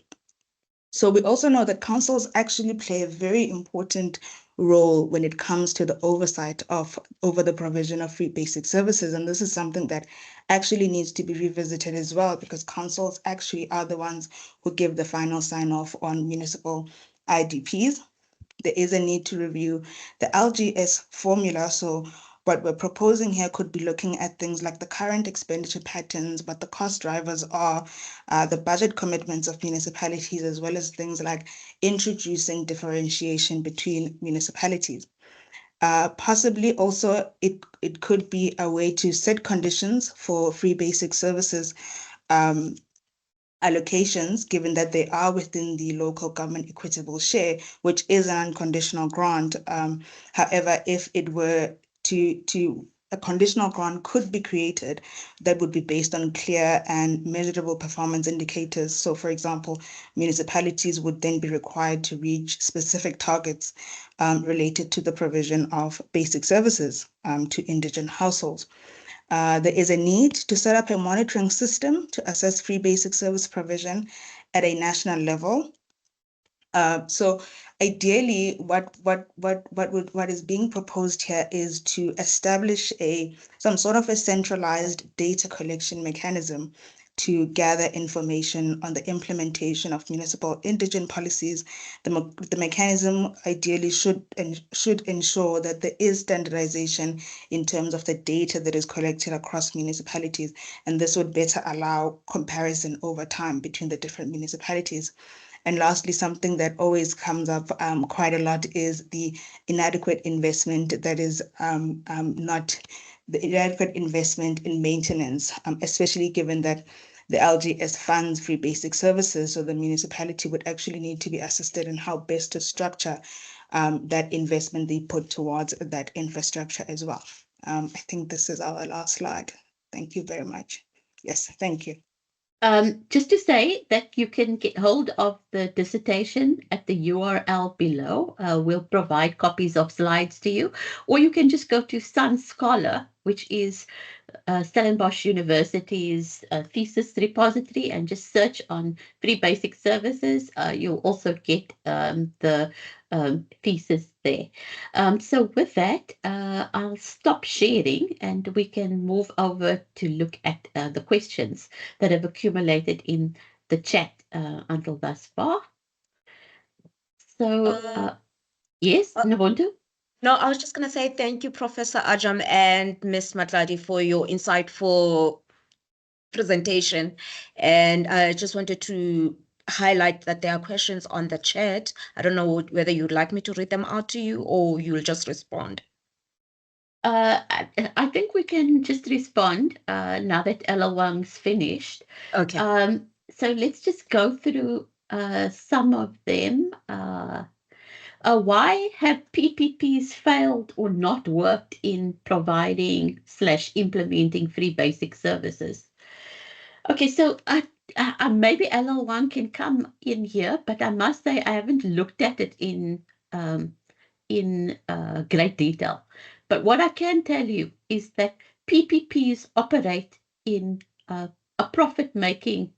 S4: So we also know that councils actually play a very important role when it comes to the oversight over the provision of free basic services. And this is something that actually needs to be revisited as well, because councils actually are the ones who give the final sign off on municipal IDPs. There is a need to review the LGS formula. So what we're proposing here could be looking at things like the current expenditure patterns, what the cost drivers are, the budget commitments of municipalities, as well as things like introducing differentiation between municipalities. Possibly also, it could be a way to set conditions for free basic services allocations, given that they are within the local government equitable share, which is an unconditional grant. However, if it were to a conditional grant could be created that would be based on clear and measurable performance indicators. So, for example, municipalities would then be required to reach specific targets related to the provision of basic services to indigent households. There is a need to set up a monitoring system to assess free basic service provision at a national level. So ideally, what is being proposed here is to establish some sort of a centralized data collection mechanism to gather information on the implementation of municipal indigent policies. The mechanism ideally should ensure that there is standardization in terms of the data that is collected across municipalities, and this would better allow comparison over time between the different municipalities. And lastly, something that always comes up quite a lot is the inadequate investment that is not the inadequate investment in maintenance, especially given that the LGS funds free basic services. So the municipality would actually need to be assisted in how best to structure that investment they put towards that infrastructure as well. I think this is our last slide. Thank you very much. Yes, thank you.
S2: Just to say that you can get hold of the dissertation at the URL below. We'll provide copies of slides to you, or you can just go to Sun Scholar, which is Stellenbosch University's thesis repository, and just search on free basic services. You'll also get the thesis there. So with that, I'll stop sharing and we can move over to look at the questions that have accumulated in the chat until thus far. So, yes, Nabuntu?
S1: No, I was just going to say thank you, Professor Ajam and Ms. Matladi, for your insightful presentation. And I just wanted to highlight that there are questions on the chat. I don't know whether you'd like me to read them out to you or you'll just respond.
S2: I think we can just respond now that Ella Wang's finished.
S1: Okay.
S2: So let's just go through some of them. Why have PPPs failed or not worked in providing / implementing free basic services? Okay, so maybe LL1 can come in here, but I must say I haven't looked at it in great detail. But what I can tell you is that PPPs operate in a profit-making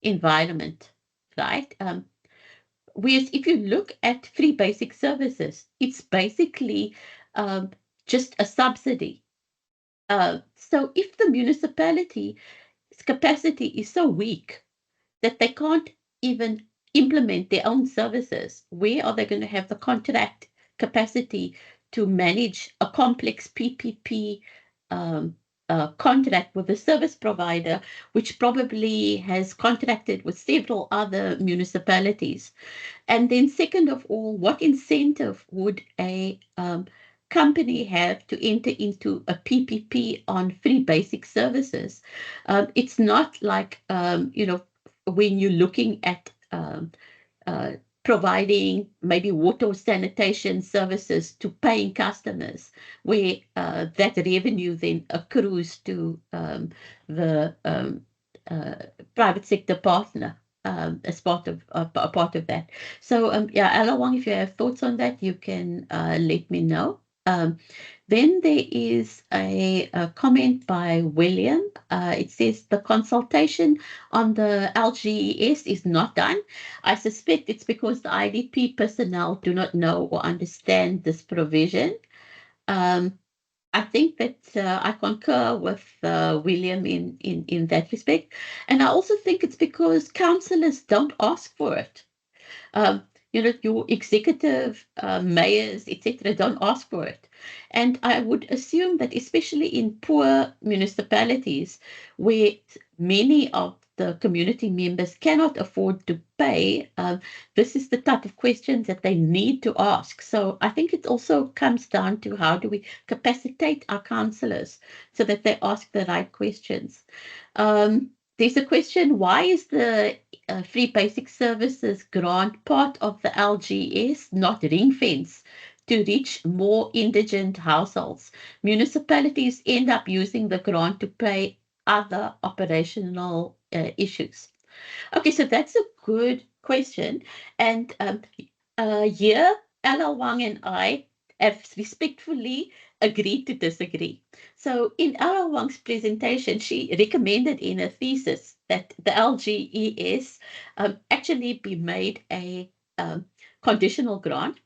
S2: environment, right? Whereas if you look at free basic services, it's basically just a subsidy. So if the municipality's capacity is so weak that they can't even implement their own services, where are they going to have the contract capacity to manage a complex PPP contract with a service provider, which probably has contracted with several other municipalities? And then second of all, what incentive would a company have to enter into a PPP on free basic services? It's not like, when you're looking at providing maybe water or sanitation services to paying customers, where that revenue then accrues to the private sector partner. as part of a part of that. So yeah, Alawang, if you have thoughts on that, you can let me know. Then there is a comment by William. It says the consultation on the LGES is not done. I suspect it's because the IDP personnel do not know or understand this provision. I think that I concur with William in that respect. And I also think it's because councillors don't ask for it. Your executive mayors, etc., don't ask for it. And I would assume that especially in poor municipalities where many of the community members cannot afford to pay, this is the type of questions that they need to ask. So I think it also comes down to how do we capacitate our councillors so that they ask the right questions. There's a question, why is the free basic services grant part of the LGS not ring fence to reach more indigent households? Municipalities end up using the grant to pay other operational issues. Okay, so that's a good question. And here, Ella Wang and I have respectfully agreed to disagree. So in Ella Wang's presentation, she recommended in a thesis that the LGES actually be made a conditional grant.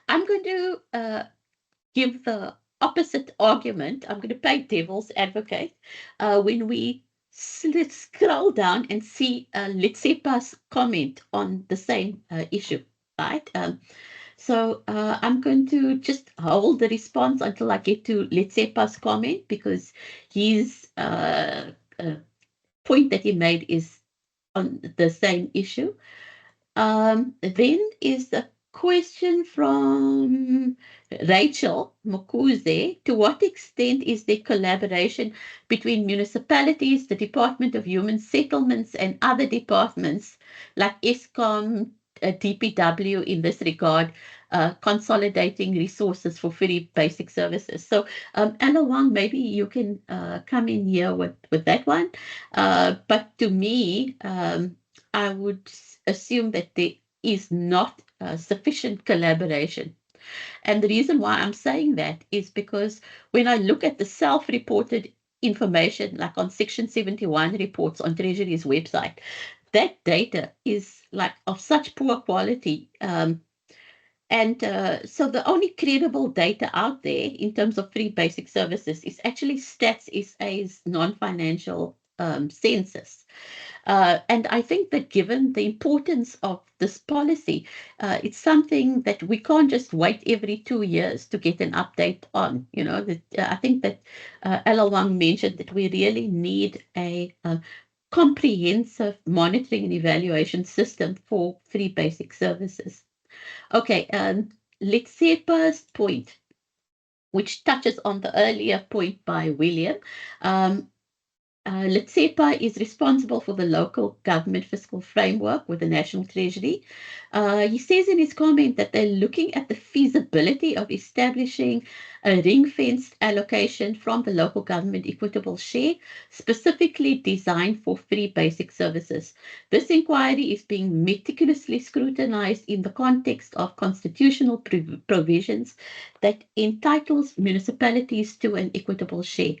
S2: I'm going to give the opposite argument. I'm going to play devil's advocate. When we let's scroll down and see Letsepa's comment on the same issue, right? So I'm going to just hold the response until I get to Letsepa's comment, because his point that he made is on the same issue. Then is the question from Rachel Mukuze. To what extent is there collaboration between municipalities, the Department of Human Settlements, and other departments like ESCOM, DPW in this regard, consolidating resources for free basic services? So, Anna Wang, maybe you can come in here with that one. But to me, I would assume that there is not sufficient collaboration. And the reason why I'm saying that is because when I look at the self-reported information, like on Section 71 reports on Treasury's website, that data is like of such poor quality. So the only credible data out there in terms of free basic services is actually Stats SA's non-financial census. And I think that given the importance of this policy, it's something that we can't just wait every 2 years to get an update on. I think that Ella Wang mentioned that we really need a comprehensive monitoring and evaluation system for free basic services. Okay, Letsepa's point, which touches on the earlier point by William. Letsepa is responsible for the local government fiscal framework with the National Treasury. He says in his comment that they're looking at the feasibility of establishing a ring-fenced allocation from the Local Government Equitable Share, specifically designed for free basic services. This inquiry is being meticulously scrutinized in the context of constitutional provisions that entitles municipalities to an equitable share.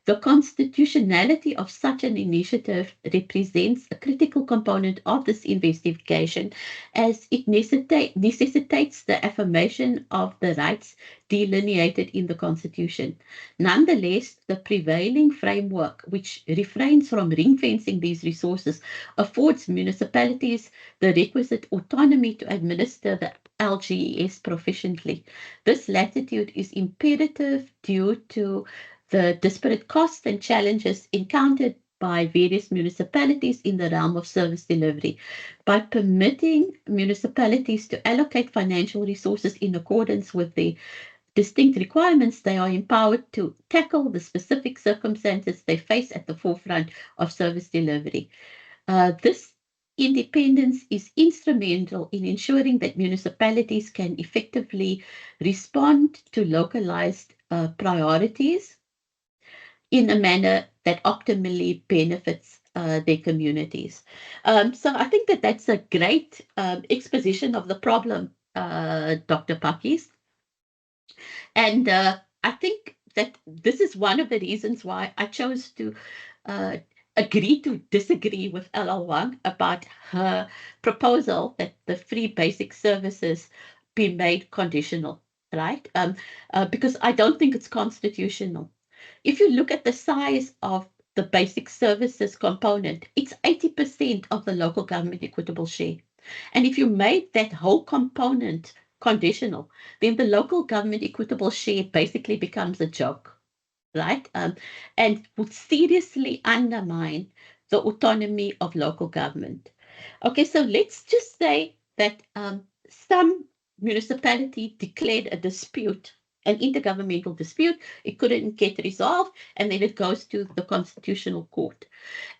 S2: The constitutionality of such an initiative represents a critical component of this investigation, as it necessitates the affirmation of the rights delineated in the Constitution. Nonetheless, the prevailing framework, which refrains from ring-fencing these resources, affords municipalities the requisite autonomy to administer the LGES proficiently. This latitude is imperative due to the disparate costs and challenges encountered by various municipalities in the realm of service delivery. By permitting municipalities to allocate financial resources in accordance with the distinct requirements, they are empowered to tackle the specific circumstances they face at the forefront of service delivery. This independence is instrumental in ensuring that municipalities can effectively respond to localized priorities in a manner that optimally benefits their communities. So I think that that's a great exposition of the problem, Dr. Pakis. And I think that this is one of the reasons why I chose to agree to disagree with LL1 about her proposal that the free basic services be made conditional, right? Because I don't think it's constitutional. If you look at the size of the basic services component, it's 80% of the local government equitable share. And if you made that whole component conditional, then the local government equitable share basically becomes a joke, right? And would seriously undermine the autonomy of local government. Okay, so let's just say that some municipality declared a dispute, an intergovernmental dispute. It couldn't get resolved, and then it goes to the Constitutional Court.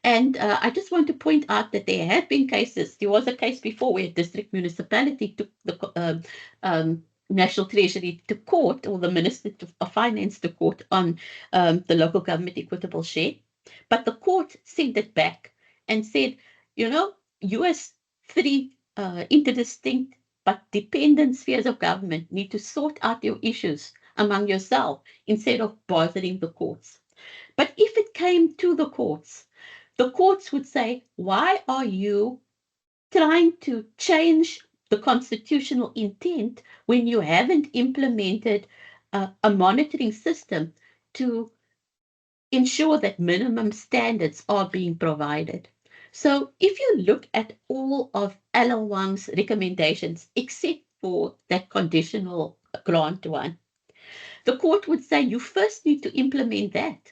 S2: And I just want to point out that there have been cases. There was a case before where a district municipality took the National Treasury to court, or the Minister of Finance to court, on the local government equitable share. But the court sent it back and said, you as three interdistinct but dependent spheres of government need to sort out your issues among yourself instead of bothering the courts. But if it came to the courts would say, why are you trying to change the constitutional intent when you haven't implemented a monitoring system to ensure that minimum standards are being provided? So if you look at all of LL1's recommendations, except for that conditional grant one, the court would say you first need to implement that.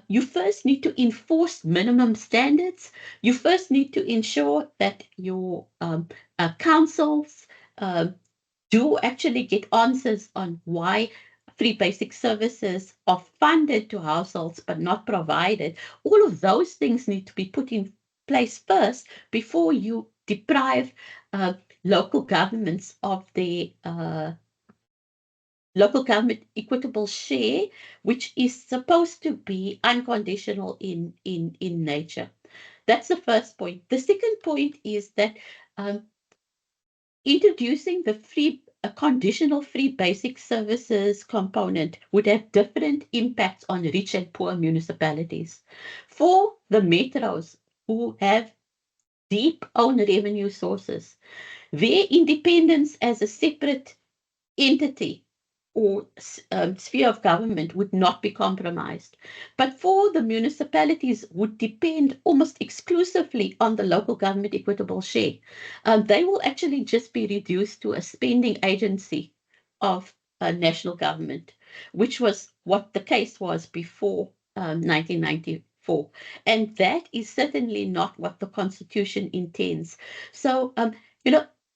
S2: You first need to enforce minimum standards. You first need to ensure that your councils do actually get answers on why free basic services are funded to households but not provided. All of those things need to be put in place first before you deprive local governments of their local government equitable share, which is supposed to be unconditional in nature. That's the first point. The second point is that introducing the conditional free basic services component would have different impacts on rich and poor municipalities. For the metros who have deep own revenue sources, their independence as a separate entity or sphere of government would not be compromised. But for the municipalities would depend almost exclusively on the local government equitable share. They will actually just be reduced to a spending agency of a national government, which was what the case was before 1994. And that is certainly not what the Constitution intends. So,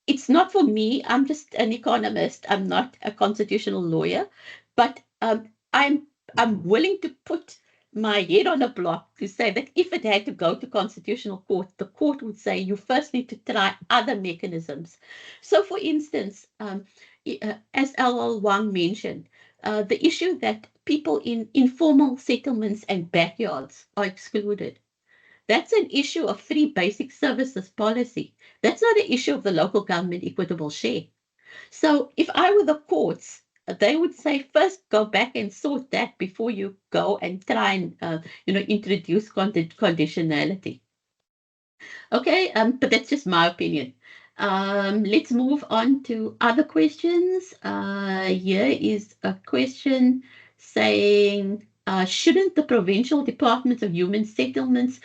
S2: it's not for me. I'm just an economist. I'm not a constitutional lawyer, but I'm willing to put my head on a block to say that if it had to go to Constitutional Court, the court would say you first need to try other mechanisms. So, for instance, as LL Wang mentioned, the issue that people in informal settlements and backyards are excluded. That's an issue of free basic services policy. That's not an issue of the local government equitable share. So if I were the courts, they would say first go back and sort that before you go and try and introduce conditionality. Okay, but that's just my opinion. Let's move on to other questions. Here is a question saying, shouldn't the Provincial Department of Human Settlements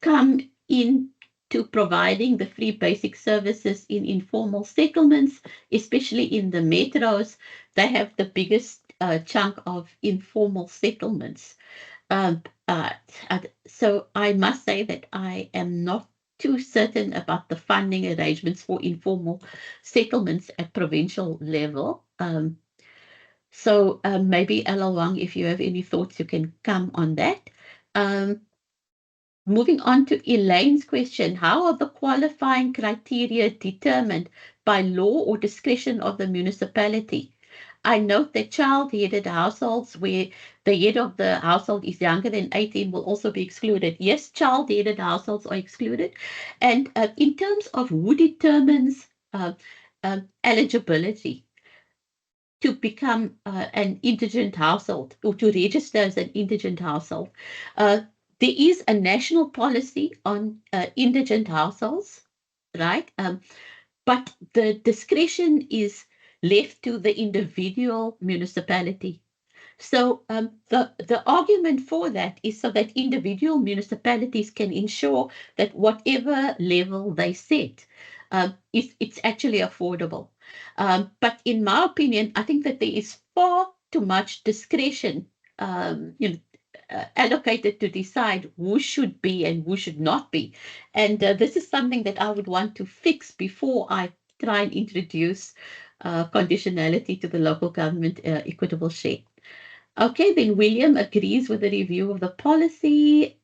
S2: come into providing the free basic services in informal settlements, especially in the metros? They have the biggest chunk of informal settlements. So I must say that I am not too certain about the funding arrangements for informal settlements at provincial level. So maybe Ella Wang, if you have any thoughts, you can come on that. Moving on to Elaine's question, how are the qualifying criteria determined by law or discretion of the municipality? I note that child-headed households where the head of the household is younger than 18 will also be excluded. Yes, child-headed households are excluded. And in terms of who determines eligibility to become an indigent household or to register as an indigent household, there is a national policy on indigent households, right? But the discretion is left to the individual municipality. So the argument for that is so that individual municipalities can ensure that whatever level they set, it's actually affordable. But in my opinion, I think that there is far too much discretion allocated to decide who should be and who should not be. And this is something that I would want to fix before I try and introduce conditionality to the local government equitable share. Okay, then William agrees with the review of the policy.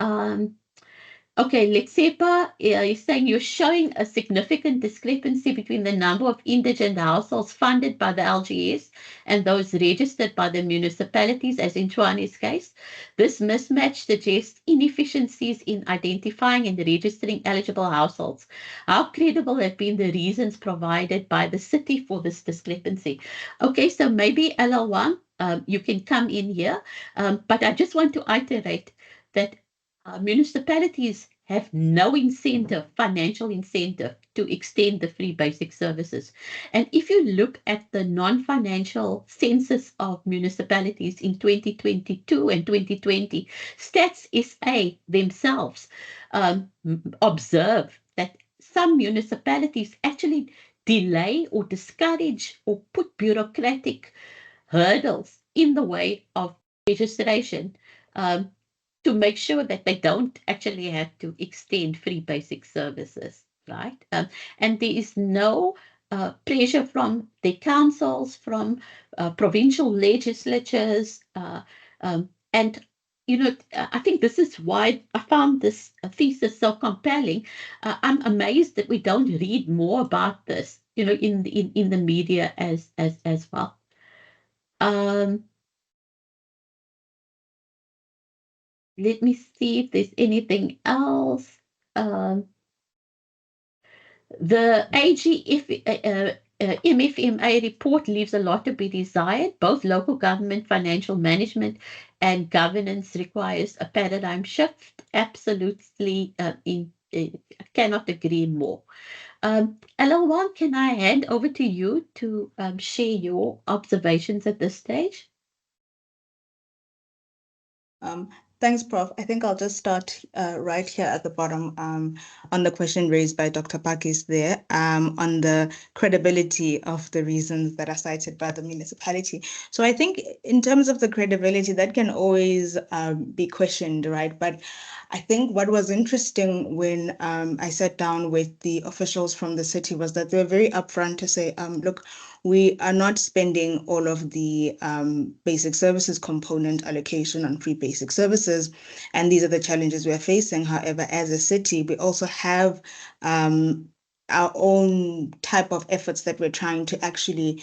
S2: Okay, Letsepa is saying you're showing a significant discrepancy between the number of indigent households funded by the LGS and those registered by the municipalities, as in Tshwane's case. This mismatch suggests inefficiencies in identifying and registering eligible households. How credible have been the reasons provided by the city for this discrepancy? Okay, so maybe LL1, you can come in here, but I just want to iterate that municipalities have no incentive, financial incentive, to extend the free basic services. And if you look at the non-financial census of municipalities in 2022 and 2020, Stats SA themselves observe that some municipalities actually delay or discourage or put bureaucratic hurdles in the way of registration to make sure that they don't actually have to extend free basic services, right? And there is no pressure from the councils, from provincial legislatures, and I think this is why I found this thesis so compelling. I'm amazed that we don't read more about this, in the media as well. Let me see if there's anything else. The MFMA report leaves a lot to be desired. Both local government financial management and governance requires a paradigm shift. Absolutely, cannot agree more. LL1, can I hand over to you to share your observations at this stage?
S4: Thanks, Prof. I think I'll just start right here at the bottom on the question raised by Dr. Pakis there on the credibility of the reasons that are cited by the municipality. So I think in terms of the credibility, that can always be questioned, right? But I think what was interesting when I sat down with the officials from the city was that they were very upfront to say, look, we are not spending all of the basic services component allocation on free basic services, and these are the challenges we are facing. However, as a city, we also have our own type of efforts that we're trying to actually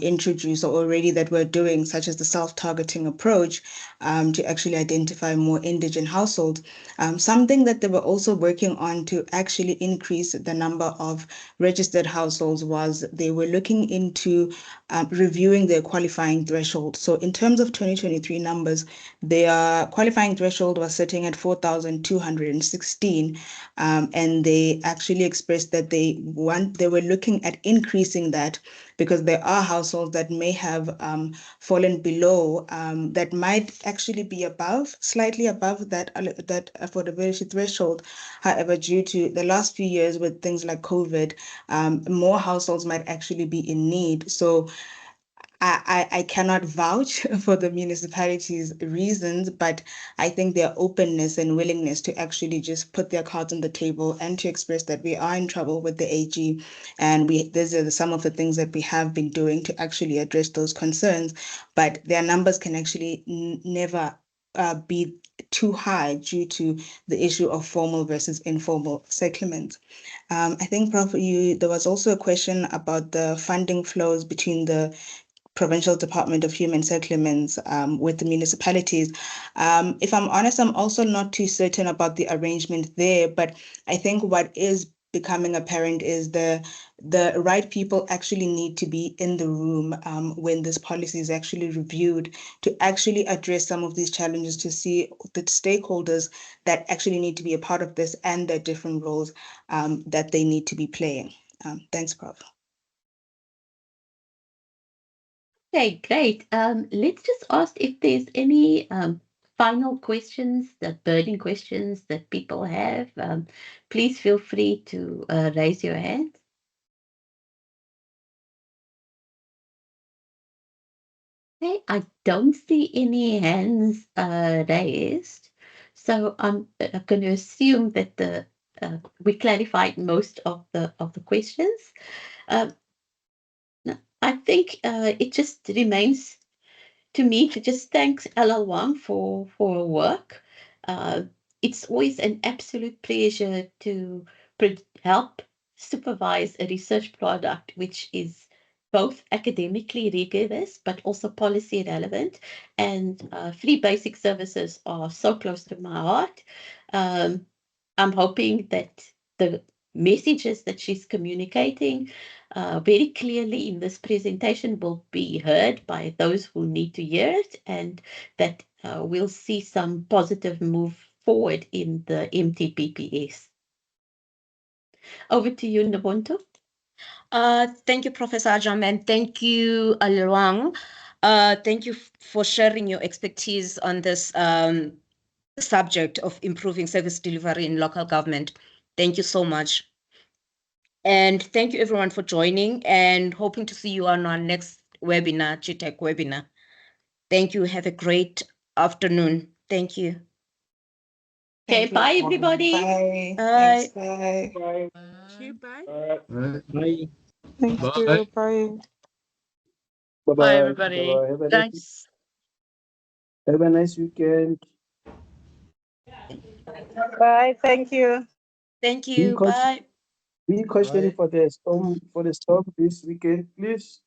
S4: introduce or already that we're doing, such as the self-targeting approach to actually identify more indigent households. Something that they were also working on to actually increase the number of registered households was they were looking into reviewing their qualifying threshold. So in terms of 2023 numbers, their qualifying threshold was sitting at 4,216, and they actually expressed that they were looking at increasing that because there are households that may have fallen below, that might actually be slightly above that affordability threshold. However, due to the last few years with things like COVID, more households might actually be in need. So I cannot vouch for the municipality's reasons, but I think their openness and willingness to actually just put their cards on the table and to express that we are in trouble with the AG, and these are some of the things that we have been doing to actually address those concerns, but their numbers can actually never be too high due to the issue of formal versus informal settlements. I think, Prof, there was also a question about the funding flows between the Provincial Department of Human Settlements with the municipalities. If I'm honest, I'm also not too certain about the arrangement there, but I think what is becoming apparent is the right people actually need to be in the room when this policy is actually reviewed, to actually address some of these challenges, to see the stakeholders that actually need to be a part of this and their different roles that they need to be playing. Thanks, Prof.
S2: Okay, great. Let's just ask if there's any final questions, burning questions that people have. Please feel free to raise your hand. Okay, I don't see any hands raised, so I'm going to assume that we clarified most of the questions. I think it just remains to me to just thank LL Wang for her work. It's always an absolute pleasure to help supervise a research product which is both academically rigorous but also policy relevant. And free basic services are so close to my heart. I'm hoping that the messages that she's communicating very clearly in this presentation will be heard by those who need to hear it, and that we'll see some positive move forward in the MTPPS. Over to you, Nabonto.
S1: Thank you, Professor Ajam, and thank you, Alwang. Thank you for sharing your expertise on this subject of improving service delivery in local government. Thank you so much. And thank you everyone for joining, and hoping to see you on our next webinar, GTEC webinar. Thank you. Have a great afternoon. Thank you.
S2: Okay, bye everybody.
S4: Bye.
S1: Bye.
S4: Thanks, bye.
S5: Bye.
S1: Bye.
S5: Bye.
S6: Thank
S5: Bye.
S6: you. Bye.
S3: Bye, everybody.
S5: Bye.
S3: Thanks.
S5: Have a nice weekend.
S6: Bye. Thank you.
S1: Thank you. Bye.
S5: Be cautionary for the storm this weekend, please.